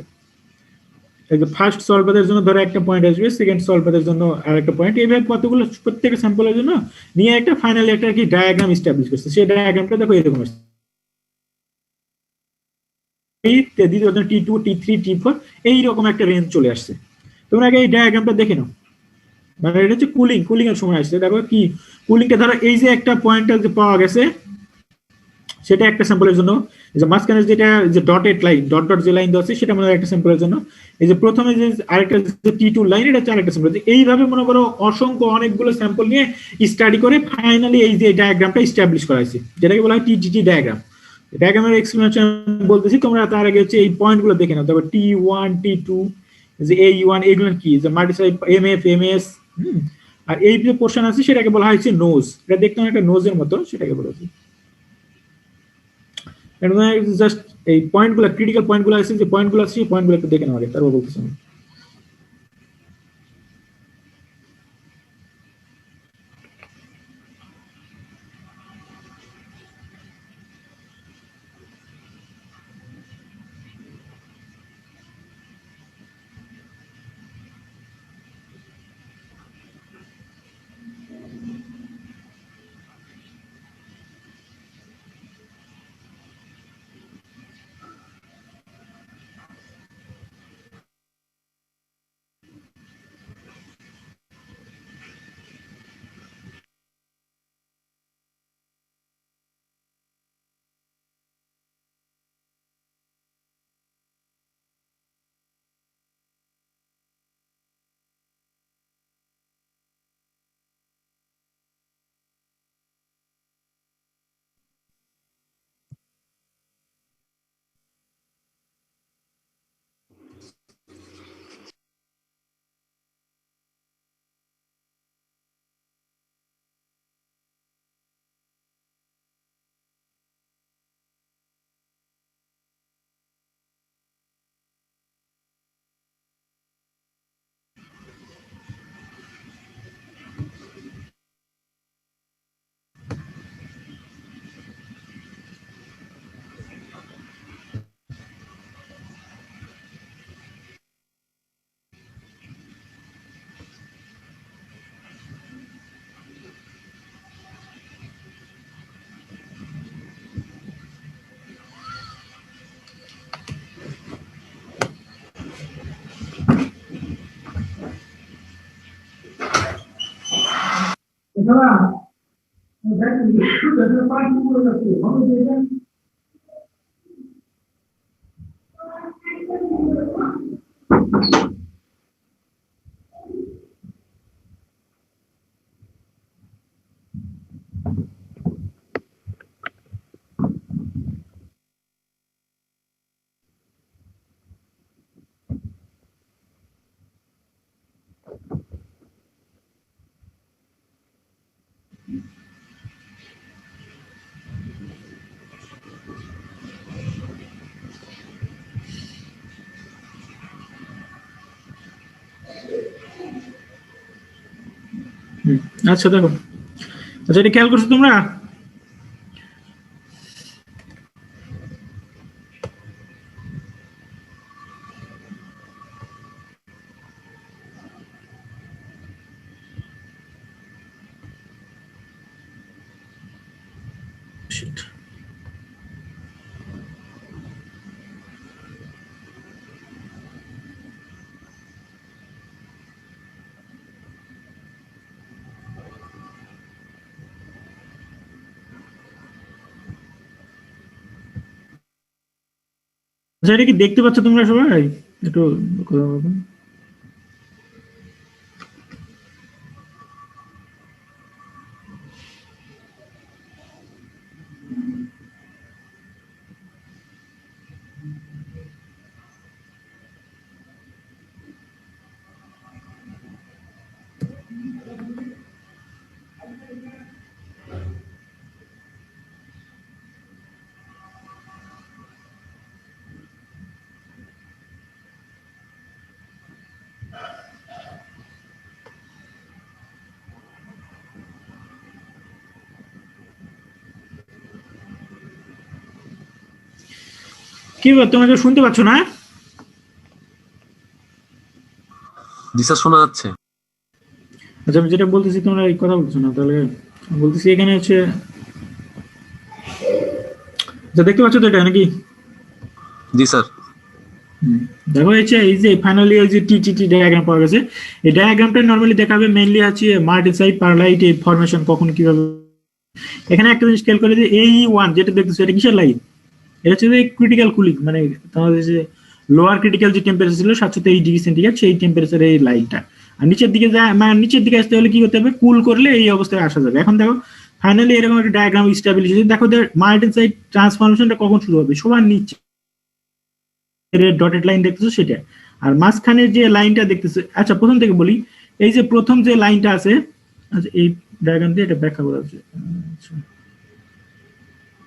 ফার্স্ট সলভারের জন্য ধরো একটা পয়েন্ট আসবে, সেকেন্ড সলভারের জন্য আরেকটা পয়েন্ট, এইভাবে কতগুলো প্রত্যেকটা স্যাম্পলের জন্য নিয়ে একটা ফাইনালি একটা কি ডায়াগ্রাম এস্টাবলিশ করছে। সেই ডায়াগ্রামটা দেখো এরকম আসছে, দ্বিতীয় T2 T3 T4 এইরকম একটা রেঞ্জ চলে আসছে। তোমরা আগে এই ডায়াগ্রামটা দেখে নাও, মানে এটা হচ্ছে কুলিং এর সময় আসছে। দেখো কি কুলিংটা ধরো এই যে একটা পয়েন্টটা যে পাওয়া গেছে সেটা একটা স্যাম্পলের জন্য, যে মাঝখানে যেটা যে ডটেড লাইন ডট ডট যে লাইন দেওয়া আছে সেটা মনে হয় একটা স্যাম্পলের জন্য, এই যে প্রথমে যে আরেকটা যে T2 লাইন এটা হচ্ছে আরেকটা স্যাম্পল। এইভাবে মনে করো অসংখ্য অনেকগুলো স্যাম্পল নিয়ে স্টাডি করে ফাইনালি এই যে ডায়াগ্রামটা এস্টাবলিশ করা হয়েছে, যেটাকে বলা হয় TGT ডায়াগ্রাম। ডায়াগ্রামের এক্সপ্লেনেশন বলতেছি, তোমরা তার আগে হচ্ছে এই পয়েন্টগুলো দেখে নাও। তারপর T1 T2 যে A1 এগুলো কি, যে মাল্টিসাই MF MS, আর এই যে পোর্শন আছে সেটাকে বলা হয়েছে নোজ। এটা দেখতে একটা নোজের মতো, সেটাকে বলা হচ্ছে জাস্ট এই পয়েন্টগুলো ক্রিটিক্যাল পয়েন্টগুলো আছে, যে পয়েন্টগুলো আছে সেই পয়েন্টগুলো একটু দেখে নেওয়া আগে, তারপর বলতেছি আমি। আচ্ছা দেখো, আচ্ছা এটা খেয়াল করছো তোমরা? Shit. আচ্ছা এটা কি দেখতে পাচ্ছ তোমরা সবাই? একটু কথা বলো। কি ব্যাপার, তোমাকে শুনতে পাচ্ছ না? জি স্যার, শোনা যাচ্ছে। আচ্ছা, আমি যেটা বলতেছি তোমরা এই কথা বলছো না, তাহলে বলতেছি এখানে হচ্ছে, আচ্ছা দেখতে পাচ্ছ তো এটা নাকি? জি স্যার। দেখো এই যে ফাইনালি এই যে টি ডায়াগ্রাম পাওয়া গেছে। এই ডায়াগ্রামটা নরমালি দেখাবে মেইনলি আছে মার্টেনসাইট পারলাইট এই ফরমেশন কখন কিভাবে। এখানে একটা জিনিস খেয়াল করে যে এই1 যেটা দেখতেছো এটা কিসের লাইন? এটা হচ্ছে যে ক্রিটিক্যাল কুলিং, মানে তোমাদের যে লোয়ার ক্রিটিক্যাল যে টেম্পারেচার ছিল 723°C, সেই টেম্পারেচারের এই লাইনটা। আর নিচের দিকে যায়, মানে নিচের দিকে আসতে হলে কি করতে হবে? কুল করলে এই অবস্থায় আসা যাবে। এখন দেখো ফাইনালি এরকম একটা ডায়াগ্রাম স্টাবলিশ হয়েছে। দেখো মার্টেনসাইট ট্রান্সফরমেশনটা কখন শুরু হবে? সবার নিচে ডটেড লাইন দেখতেছো সেটা। আর মাঝখানের যে লাইনটা দেখতেছো, আচ্ছা প্রথম থেকে বলি, এই যে প্রথম যে লাইনটা আছে, আচ্ছা এই ডায়াগ্রাম দিয়ে এটা ব্যাখ্যা করা হচ্ছে।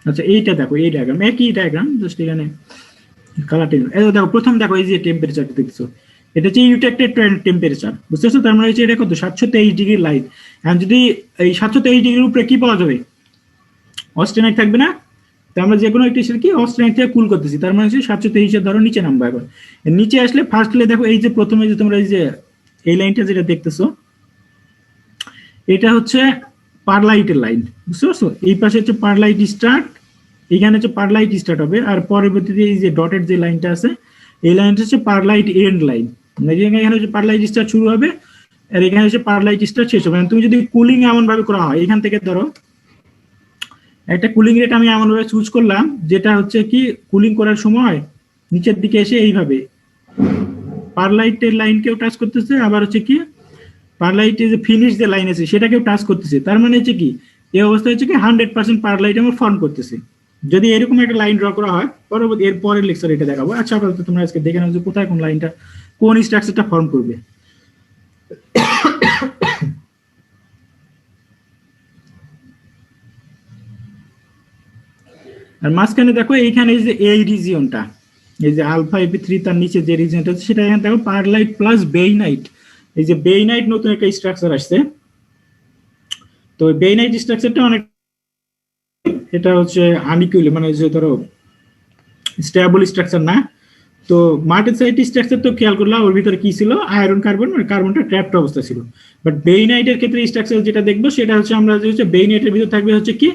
আচ্ছা এইটা দেখো, এই ডায়াগ্রাম একই ডায়াগ্রাম, জাস্ট এখানে কালার টেন। এই দেখো প্রথম দেখো এই যে টেম্পারেচারটা দেখছো, এটা হচ্ছে ইউটেক্টেড টেম্পারেচার, বুঝতেছো? তার মানে হচ্ছে এটা কত? 723° লাইট। এখন যদি এই 723°-র উপরে কি পাওয়া যাবে? অস্টেনাইট থাকবে না? তো আমরা যে কোনো একটা কি অস্টেনাইট থেকে কুল করতেছি, তার মানে হচ্ছে 723 ধরো নিচে নামবো। এখন নিচে আসলে ফার্স্টলি দেখো এই যে প্রথমে যে তোমরা এই যে এই লাইনটা যেটা দেখতেছো, এটা হচ্ছে পারলাইটের লাইন, বুঝতে পারছো? এই পাশে হচ্ছে পারলাইট স্টার্ট, এখানে হচ্ছে পারলাইট স্টার্ট হবে, আর পরবর্তীতে এই যে ডটেড যে লাইনটা আছে, এই লাইনটা হচ্ছে পারলাইট এন্ড লাইন। এখানে হচ্ছে পারলাইট স্টার্ট শুরু হবে, আর এখানে হচ্ছে পারলাইট স্টার্ট শেষ হবে। তুমি যদি কুলিং এমন ভাবে করা হয়, এখান থেকে ধরো একটা কুলিং রেট আমি এমন ভাবে চুজ করলাম, যেটা হচ্ছে কি কুলিং করার সময় নিচের দিকে এসে এইভাবে পারলাইটের লাইনকেও টাচ করতেছে, আবার হচ্ছে কি পারলাইটে যে ফিনিশ যে লাইন আছে সেটাকেও টাচ করতেছে। তার মানে হচ্ছে কি এই অবস্থা হচ্ছে কি 100% পারলাইট আমার ফর্ম করতেছে। যদি এরকম একটা লাইন ড্র করা হয়, পরবর্তী এর পরের লেকচার এটা দেখাবো। আচ্ছা আপাতত তোমরা আজকে দেখে নাও যে কোথায় কোন লাইনটা কোন স্ট্রাকচারটা ফর্ম করবে। আর মাঝখানে দেখো এইখানে যে এই রিজিয়নটা, এই যে আলফা এপি3 তার নিচে যে রিজিয়নটা আছে সেটা এখানে দেখো পারলাইট প্লাস বেইনাইট। এই যে বেইনাইট নতুন একটা স্ট্রাকচার আসছে, তো বেইনাইট স্ট্রাকচারটা অনেক, এটা হচ্ছে আনইকুয়াল, মানে যে ধরো স্টেবল স্ট্রাকচার না। তো মার্টেনসাইট স্ট্রাকচার তো খেয়াল করলাম ওর ভিতরে কি ছিল? আয়রন কার্বন, মানে কার্বনটা ট্র্যাপড অবস্থা ছিল। বাট বেইনাইটের ক্ষেত্রে স্ট্রাকচার যেটা দেখবো সেটা হচ্ছে আমরা যে হচ্ছে বেইনাইটের ভিতরে থাকবে হচ্ছে কি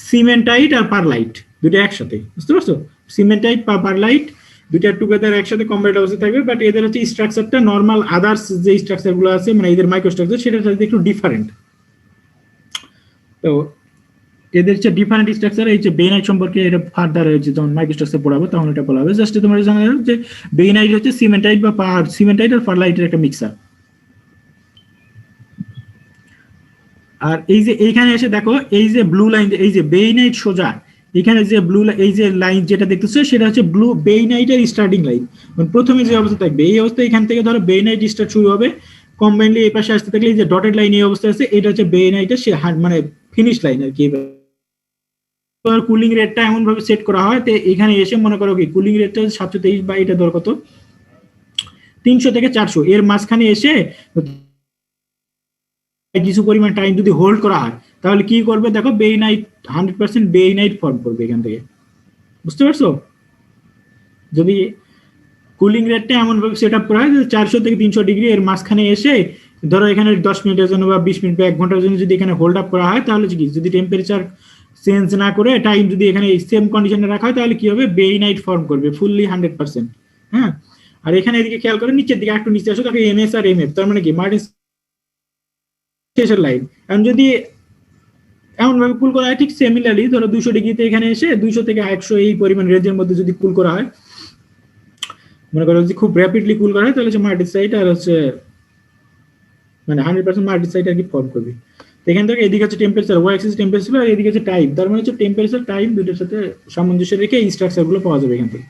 সিমেন্টাইট আর পারলাইট দুটো একসাথে, বুঝতে পারছো? সিমেন্টাইট বা পারলাইট দুইটা টুগেদার একসাথে কম্বাইন্ড অবস্থায় থাকবে, বাট এদের হচ্ছে স্ট্রাকচারটা নর্মাল আদার্স যে স্ট্রাকচার গুলো আছে, মানে এদের মাইক্রোস্ট্রাকচার সেটা একটু ডিফারেন্ট। তো এদের হচ্ছে ডিফারেন্ট স্ট্রাকচার। এই যে বেইনাইট সম্পর্কে এটা ফার্দার হচ্ছে যখন মাইক্রোস্ট্রাকচার পড়াবো তখন এটা বলা হবে। জাস্ট তোমরা জানা যে বেইনাইট হচ্ছে সিমেন্টাইট বা সিমেন্টাইট আর পারলাইটের একটা মিক্সার। আর এই যে এইখানে এসে দেখো এই যে ব্লু লাইন, এই যে বেইনাইট সোজা এখানে যে ব্লু এই যে লাইন যেটা দেখতেছো সেটা হচ্ছে ব্লু বেইনাইটের স্টার্টিং লাইন। মানে প্রথমে যে অবস্থা থাকবে এই অবস্থায় এখান থেকে ধরো বেইনাইট স্টার্ট শুরু হবে, কম্বাইনলি এই পাশে আসতে থাকলে এই যে ডটেড লাইন এই অবস্থায় আছে, এটা হচ্ছে বেইনাইটের মানে ফিনিশ লাইন আর কি। কুলিং রেটটা এমন ভাবে সেট করা হয় তো এখানে এসে মনে করো কি কুলিং রেটটা 723 বা এটা ধর কত 300 থেকে 400, এর মাঝখানে এসে কিছু পরিমাণ টাইম যদি হোল্ড করা হয় তাহলে কি করবে? দেখো বেইনাইট 100% বেইনাইট ফর্ম করবে এখান থেকে, বুঝতে পারছো? যদি কুলিং রেটটা এমন ভাবে সেট আপ করা হয় 400 থেকে 300°, এর মাঝখানে এসে ধরো এখানে 10 মিনিটের জন্য বা 20 মিনিট বা 1 ঘন্টার জন্য যদি এখানে হোল্ড আপ করা হয় তাহলে কি যদি টেম্পারেচার চেঞ্জ না করে টাইম যদি এখানে সেম কন্ডিশনে রাখা হয় তাহলে কি হবে? বেইনাইট ফর্ম করবে ফুললি 100%। হ্যাঁ, আর এখানে এদিকে খেয়াল করে নিচের দিকে একটু নিচে আসো, তাকে এমএস আর এমএফ, তার মানে কি মার্টিন শেষের লাইন। এখন যদি এমন ভাবে কুল করা হয় ঠিক সিমিলারলি ধরো 200°তে এখানে এসে 200 থেকে 100 এই পরিমাণ রেঞ্জের মধ্যে যদি কুল করা হয়, মনে করো যদি খুব র্যাপিডলি কুল করা হয় তাহলে হচ্ছে মার্টিসাইট আর হচ্ছে মানে 100% মার্টিসাইট আর কি ফর্ম করবে। এখান থেকে এদিকে হচ্ছে টেম্পারেচার, ওয়াই অ্যাক্সিস টেম্পারেচার আর এদিকে হচ্ছে টাইম, তার মানে হচ্ছে টেম্পারেচার টাইম দুটোর সাথে সামঞ্জস্য রেখে এই স্ট্রাকচার গুলো পাওয়া যাবে এখান থেকে।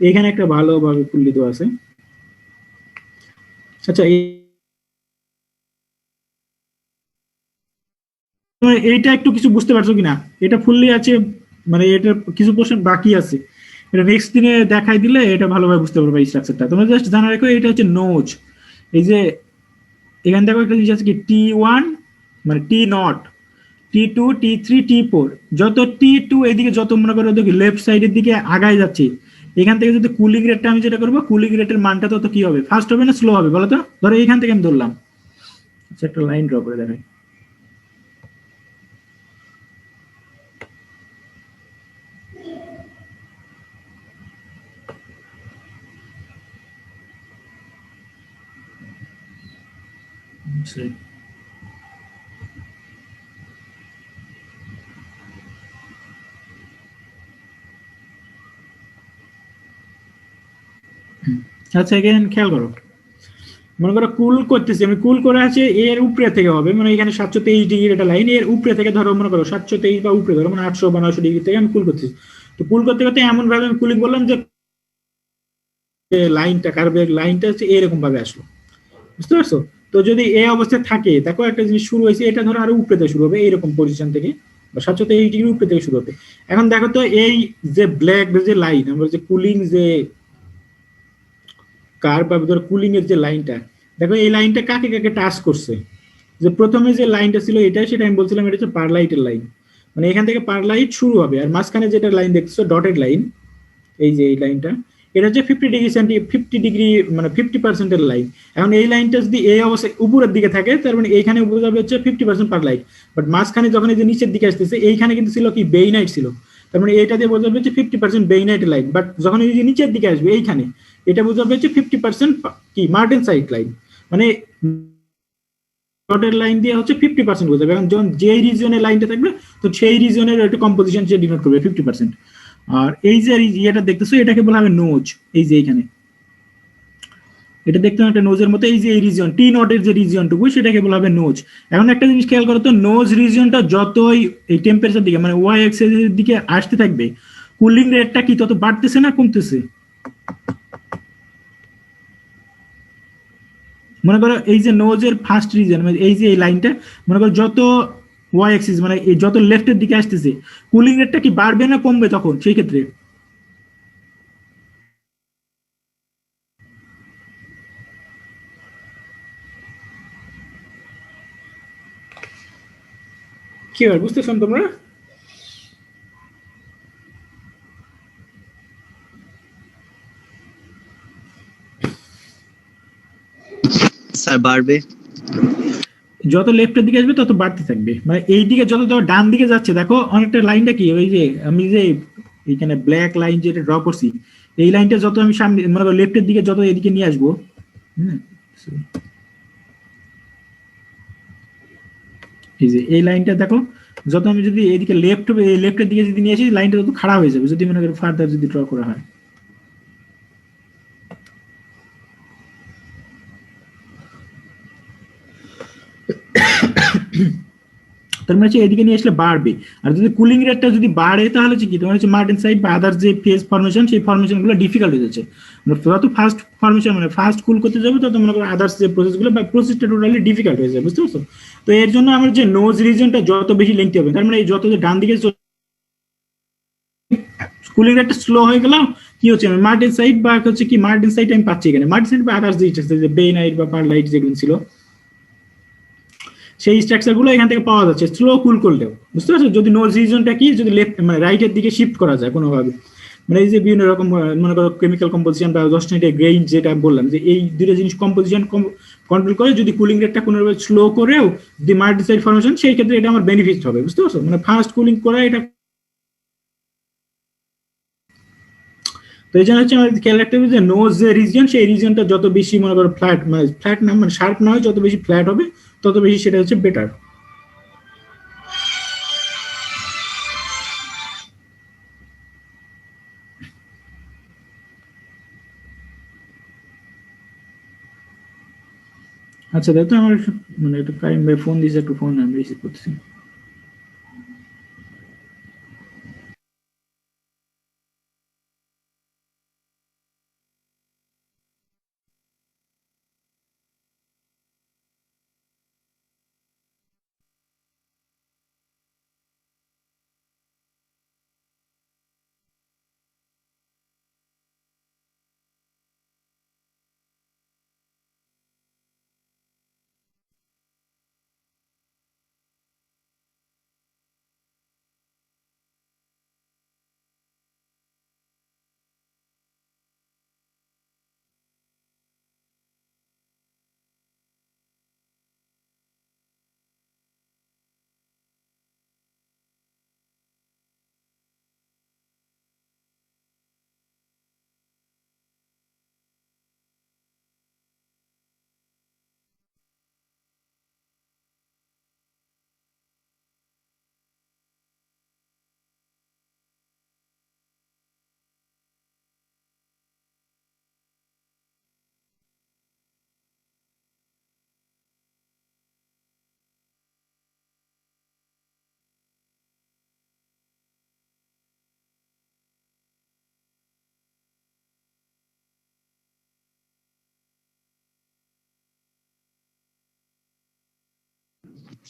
এখানে একটা ভালোভাবে কুল্লি দেওয়া আছে। আচ্ছা এইটা একটু কিছু বুঝতে পারছো কিনা? এটা ফুললি আছে, মানে এটা কিছু পোর্শন বাকি আছে, এটা নেক্সট দিনে দেখাই দিলে এটা ভালোভাবে বুঝতে পারবে এই স্ট্রাকচারটা। তোমরা জাস্ট জানা রাখো এটা হচ্ছে নোজ। এই যে এখান থেকে একটা জিনিস আছে কি T1 মানে T not, T2 T3 T4 যত T2 এদিকে যত মনে করো দেখি লেফট সাইডের দিকে আগায় যাচ্ছে, এখান থেকে যদি কুলিং রেটটা আমি যেটা করবো, কুলিং রেটের মানটা তত কি হবে, ফাস্ট হবে না স্লো হবে বলো তো? ধরো এইখান থেকে আমি ধরলাম, আচ্ছা একটা লাইন ড্র করে দেখাই। আচ্ছা এখানে খেয়াল করো, মনে করো কুল করতেছি আমি, কুল করে আছে এর উপরে থেকে হবে, মানে এখানে 723 ডিগ্রি একটা লাইন, এর উপরে থেকে ধরো মনে করো 723 বা উপরে ধরো মানে 800 বা 900 ডিগ্রি থেকে আমি কুল করতেছি। তো কুল করতে করতে এমন ভাবে আমি কুলিং বললাম যে লাইনটা কার্ভের লাইনটা হচ্ছে এরকম ভাবে আসলো, বুঝতে পারছো? তো যদি এই অবস্থায় থাকে, দেখো একটা জিনিস শুরু হয়েছে, এটা ধরো আরো উপরে থেকে শুরু হবে এইরকম পজিশন থেকে, বা 723 ডিগ্রি উপরে থেকে শুরু হবে। এখন দেখো তো এই যে ব্ল্যাক যে লাইন, আমরা যে কুলিং যে কার বা ধরো কুলিং এর যে লাইনটা, দেখো এই লাইনটা কাকে কাকে টাচ করছে। যে প্রথমে যে লাইনটা ছিল এটা, সেটা আমি বলছিলাম এটা হচ্ছে পারলাইটের লাইন, মানে এখান থেকে পারলাইট শুরু হবে, আর মাঝখানে যেটা লাইন দেখছো ডটেড লাইন, এই যে এই লাইনটা, এটা হচ্ছে 50 ডিগ্রি মানে 50% লাইন। এখন এই লাইনটা যদি এই অবস্থায় উপরের দিকে থাকে, তার মানে এইখানে বোঝাবে হচ্ছে 50% পার লাইট, বাট মাঝখানে যখন এই যে নিচের দিকে আসতেছে এইখানে কিন্তু ছিল কি বেইনাইট ছিল, তার মানে এইটা দিয়ে বোঝাবে হচ্ছে 50% বেইনাইট লাইন, বাট যখন এই যে নিচের দিকে আসবে এইখানে, এটা বোঝাবে হচ্ছে 50% কি মার্টেন সাইট লাইন, মানে ডটের লাইন দিয়ে হচ্ছে 50% বোঝাবে। এখন যখন যেই রিজনের লাইনটা থাকবে, তো সেই রিজনের একটা কম্পোজিশন সে ডিনোট করবে 50%। আর এই যে ইয়েটা দেখতেছো এটাকে বলা হবে নোজ, এই যে এইখানে এটা দেখতে একটা নোজের মতো, এই যে এই রিজন টি নটের যে রিজনটুকু সেটাকে বলা হবে নোজ। এখন একটা জিনিস খেয়াল করো তো, নোজ রিজনটা যতই এই টেম্পারেচার দিকে মানে ওয়াই এক্সের দিকে আসতে থাকবে, কুলিং রেটটা কি তত বাড়তেছে না কমতেছে? মনে করো এই যে নোজের ফার্স্ট রিজন, মানে এই যে এই লাইনটা, মনে করো যত ওয়াই এক্সিস মানে এই যত লেফটের দিকে আসতেছে, কুলিং রেটটা কি বাড়বে না কমবে তখন সেই ক্ষেত্রে? কি হয় বুঝতেছো তোমরা? স্যার বাড়বে। যত লেফটের দিকে আসবে তত বাড়তে থাকবে, মানে এই দিকে যত যত ডান দিকে যাচ্ছে, দেখো অনেকটা লাইনটা কি ওই যে আমি যে এইখানে ব্ল্যাক লাইন যেটা ড্র করছি, এই লাইনটা যত আমি সামনে মানে লেফটের দিকে যত এদিকে নিয়ে আসবো, হ্যাঁ এই যে এই লাইনটা দেখো, যত আমি যদি এইদিকে লেফটের দিকে যদি নিয়ে আসি, লাইনটা তত খারাপ হয়ে যাবে যদি মনে করো ফার্দার যদি ড্র করা হয়। তার মানে হচ্ছে এদিকে নিয়ে আসলে বাড়বে। আর যদি কুলিং রেটটা যদি বাড়ে তাহলে হচ্ছে কি তোমার হচ্ছে মার্টেন সাইড বা আদার যে ফেজ ফরমেশন, সেই ফরমেশন গুলো ডিফিকাল্ট হয়ে যাচ্ছে, যত ফার্স্ট ফরমেশন মানে ফার্স্ট কুল করতে যাবে তত মনে করো আদার্স যে প্রসেস গুলো বা প্রসেসটা টোটালি ডিফিকাল্ট হয়ে যাবে, বুঝতে পারছো? তো এর জন্য আমার যে নোজ রিজনটা যত বেশি লেংথি হবে, তার মানে এই যত ডান দিকে কুলিং রেটটা স্লো হয়ে গেল, কি হচ্ছে মার্টেন সাইড বা হচ্ছে কি মার্টেন সাইড আমি পাচ্ছি এখানে, মার্টেন সাইড বা আদার্স যে বেইনাইট বা পারলাইট যেগুলো ছিল, সেই স্ট্রাকচার গুলো এখান থেকে পাওয়া যাচ্ছে স্লো কুল করলেও, বুঝতে পারছো? যদি নোজ রিজনটা কি যদি লেফট মানে রাইটের দিকে শিফট করা যায় কোনোভাবে, মানে এই যে বিভিন্ন রকম মনে করো কেমিক্যাল কম্পোজিশন বা দশটা গ্রেইন যেটা বললাম, যে এই দুটো জিনিস কম্পোজিশন কন্ট্রোল করে যদি কুলিং রেটটা কোনোভাবে স্লো করেও যদি মাল্টিসাইড ফরমেশন, সেই ক্ষেত্রে এটা আমার বেনিফিট হবে, বুঝতে পারছো? মানে ফাস্ট কুলিং করে এটা। তো এই জন্য হচ্ছে আমাদের খেয়াল রাখতে হবে যে নোজ যে রিজিয়ন, সেই রিজিয়নটা যত বেশি মনে করো ফ্ল্যাট মানে ফ্ল্যাট না মানে শার্প না হয়, যত বেশি ফ্ল্যাট হবে তত বেশি সেটা হচ্ছে বেটার। আচ্ছা দেখো আমার মানে একটু কাইম ভাই ফোন দিয়েছে, একটু ফোন আমি রিসিভ করতেছি।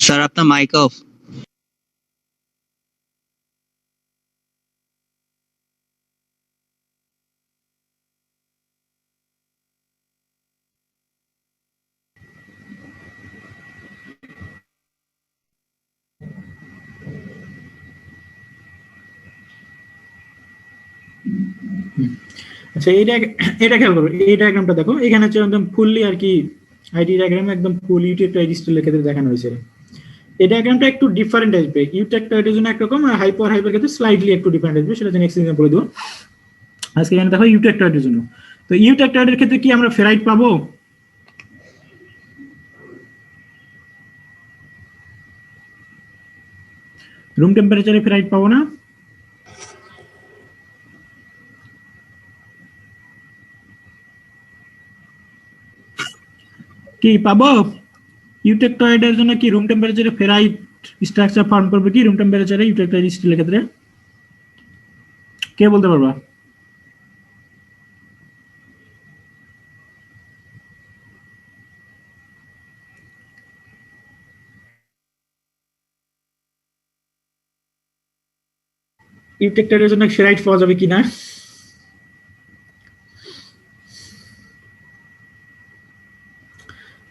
স্যার আপনার মাইক অফ। আচ্ছা এটা খেয়াল করো, এই ডায়াগ্রামটা দেখো, এখানে হচ্ছে একদম ফুললি আর কি আইডি ডায়াগ্রামে একদম ফুল ইউটেক্টয়েড স্টিলের ক্ষেত্রে দেখানো হয়েছে। এই ডায়াগ্রামটা একটু ডিফারেন্ট আসবে, ইউটেক্টয়েডের জন্য একরকম আর হাইপার ক্ষেত্রে স্লাইডলি একটু ডিফারেন্ট আসবে, সেটা নেক্সট এক্সাম্পল বলে দেবো। আজকে এখানে দেখো ইউটেক্টয়েডের জন্য, তো ইউটেক্টয়েডের ক্ষেত্রে কি আমরা ফেরাইট পাবো? রুম টেম্পারেচারে ফেরাইট পাবো না? কি পাবো? ইউটেক্টয়েডের জন্য কি রুম টেম্পারেচারে ফেরাইট স্ট্রাকচার ফর্ম করবে কি রুম টেম্পারেচারে ইউটেক্টয়েড স্টিলের ক্ষেত্রে? কে বলতে পারবা? ইউটেক্টয়েডের জন্য ফেরাইট পাওয়া যাবে কিনা?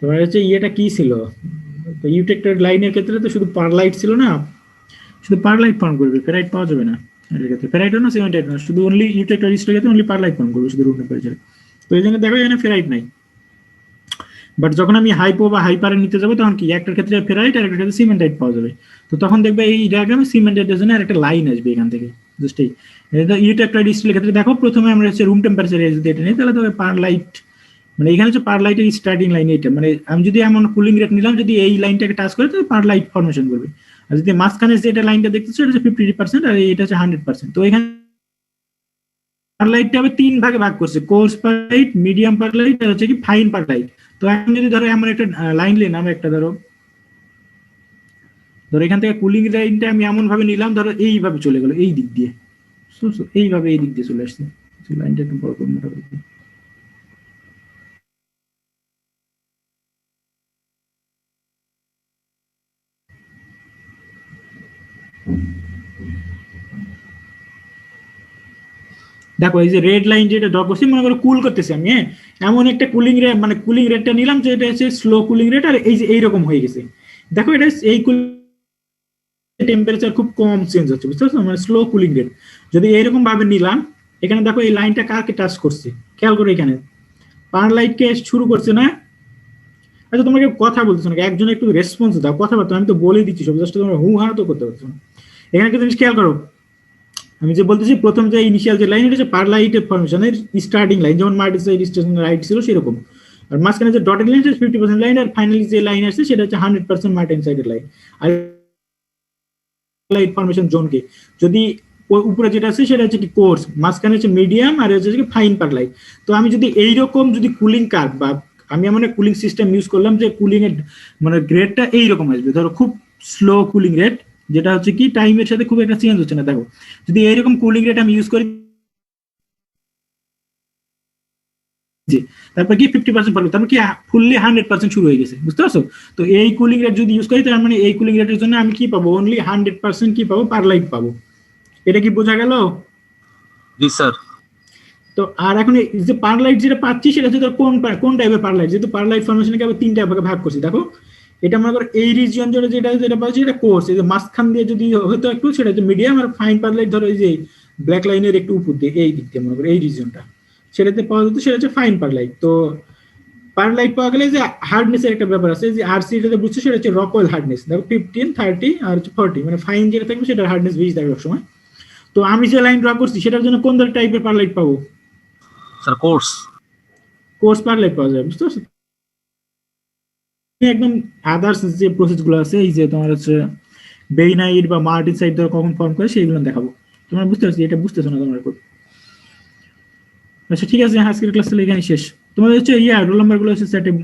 তোমার হচ্ছে ইয়েটা কি ছিল, ইউটেক্টয়েড লাইনের ক্ষেত্রে তো শুধু পারলাইট ছিল না, শুধু পারলাইট ফর্ম করবে, ফেরাইট পাওয়া যাবে না এর ক্ষেত্রে। ফেরাইট না সিমেন্টাইট না, শুধু অনলি ইউটেক্টয়েড স্টিলের ক্ষেত্রে অনলি পারলাইট ফর্ম করবে শুধু রুম টেম্পারেচারে। তো এই জন্য দেখো এখানে ফেরাইট নাই। বাট যখন আমি হাইপো বা হাইপারে নিতে যাবো তখন কি একটার ক্ষেত্রে ফেরাইট আর একটা ক্ষেত্রে সিমেন্টাইট পাওয়া যাবে। তো তখন দেখবে এই ডায়াগ্রামে সিমেন্টাইটের জন্য একটা লাইন আসবে এখান থেকে, জাস্ট এই ইউটেক্টয়েড স্টিলের ক্ষেত্রে দেখো প্রথমে আমরা হচ্ছে রুম টেম্পারেচারে যদি এটা নিই তাহলে তবে পারলাইট, মানে এখানে হচ্ছে পারলাইটের স্টার্টিং লাইন এটা, মানে আমি যদি এমন কুলিং রেট নিলাম যদি এই লাইনটাকে টাচ করে তাহলে পারলাইট ফর্মেশন করবে। আর যদি মাঝখানে যেটা লাইনটা দেখতেছো এটা হচ্ছে 50% আর এটা হচ্ছে 100%। তো এখানে পারলাইটটা হবে 3 ভাগে ভাগ করছে, কোর্স পারলাইট, মিডিয়াম পারলাইট আর হচ্ছে কি ফাইন পারলাইট। তো এখন যদি ধরো এমন একটা লাইন নিলাম, একটা ধরো এখান থেকে কুলিং লাইনটা আমি এমন ভাবে নিলাম, ধরো এইভাবে চলে গেল এই দিক দিয়ে, এইভাবে এই দিক দিয়ে চলে আসছে, লাইনটা একটু বড় করে মোটা করে দিই। দেখো এই যে রেড লাইন যেটা ড্র করছি, মনে করো কুল করতেছি আমি, হ্যাঁ এমন একটা কুলিং রেট, মানে কুলিং রেটটা নিলাম যে এটা হচ্ছে স্লো কুলিং রেট, আর এই যে এইরকম হয়ে গেছে। দেখো এটা এই টেম্পারেচার খুব কম চেঞ্জ হচ্ছে, বুঝতে পারছো, মানে স্লো কুলিং রেট। যদি এইরকম ভাবে নিলাম, এখানে দেখো এই লাইনটা কাকে টাচ করছে, খেয়াল করো এখানে পারলাইটকে শুরু করছে না। আচ্ছা তোমাকে কথা বলতেছো না, একজন একটু রেসপন্স দাও, কথা বলতো, আমি তো বলে দিচ্ছি সব, জাস্ট তোমরা হু হা তো করতে পারছো না। এখানে একটা জিনিস খেয়াল করো, আমি যে বলতেছি প্রথম যে ইনিশিয়াল যে লাইন এটা হচ্ছে পারলাইটের ফর্মেশনের স্টার্টিং লাইন, যেমন মার্টিন সাইড স্টেশন রাইট ছিল সেরকম। আর মাঝখানে যে ডটেড লাইন 50% লাইন, আর ফাইনালি যে লাইন আসছে সেটা হচ্ছে 100% মার্টিন সাইডের লাইন। আর লাইট ফর্মেশন জোনকে যদি উপরে যেটা আছে সেটা হচ্ছে কি কোর্স, মাঝখানে হচ্ছে মিডিয়াম, আর হচ্ছে কি ফাইন পারলাইট। তো আমি যদি এইরকম যদি কুলিং কার্ভ বা আমি এমন কুলিং সিস্টেম ইউজ করলাম যে কুলিং এর মানে গ্রেডটা এইরকম আসবে, ধরো খুব স্লো কুলিং রেট, যেটা হচ্ছে কি টাইমের সাথে খুব একটা চেঞ্জ হচ্ছে না। দেখো যদি এইরকম কুলিং রেট আমি ইউজ করি, তারপর কি 50% পারবে, তারপর কি ফুললি 100% শুরু হয়ে গেছে, বুঝতে পারছো। তো এই কুলিং রেট যদি ইউজ করি তার মানে এই কুলিং রেটের জন্য আমি কি পাবো, অনলি 100% কি পাবো, পারলাইট পাবো। এটা কি বোঝা গেল? জি স্যার। তো আর এখন এই যে পারলাইট যেটা পাচ্ছি সেটা হচ্ছে কোন টাইপের পারলাইট, যেহেতু পারলাইট ফর্মেশনকে আবার 3টা ভাগে ভাগ করছি। দেখো এটা মনে করো এই রিজিয়ন জুড়ে যেটা পাচ্ছি এটা কোর্স, এই যে মাঝখান দিয়ে যদি হতো একটু সেটা হচ্ছে মিডিয়াম, আর ফাইন পারলাইট ধরো এই যে ব্ল্যাক লাইনের একটু উপর দিয়ে এই দিক দিয়ে মনে করো এই রিজিয়নটা সেটাতে পাওয়া যেত, সেটা হচ্ছে ফাইন পারলাইট। তো পারলাইট পাওয়া গেলে যে হার্ডনেসের একটা ব্যাপার আছে, যে আরসি যেটা বুঝছো সেটা হচ্ছে রকওয়েল হার্ডনেস। দেখো 15, 30 আর হচ্ছে 40, মানে ফাইন যেটা থাকবে সেটার হার্ডনেস বেশি থাকবে সবসময়। তো আমি যে লাইন ড্র করছি সেটার জন্য কোন ধরনের টাইপের পারলাইট পাবো? স্যার কোর্স পারলাইট পাওয়া যায়, বুঝতে পারছো। একদম আদার্স যে প্রসেস গুলো আছে, এই যে তোমার হচ্ছে বেইনাইট বা মার্টিন সাইড ধরো কখন ফর্ম করে সেইগুলো দেখাবো। তোমরা বুঝতে পারছি, এটা বুঝতেছো না তোমরা। আচ্ছা ঠিক আছে, আজকের ক্লাস তাহলে এখানে শেষ। তোমাদের হচ্ছে রোল নাম্বার গুলো হচ্ছে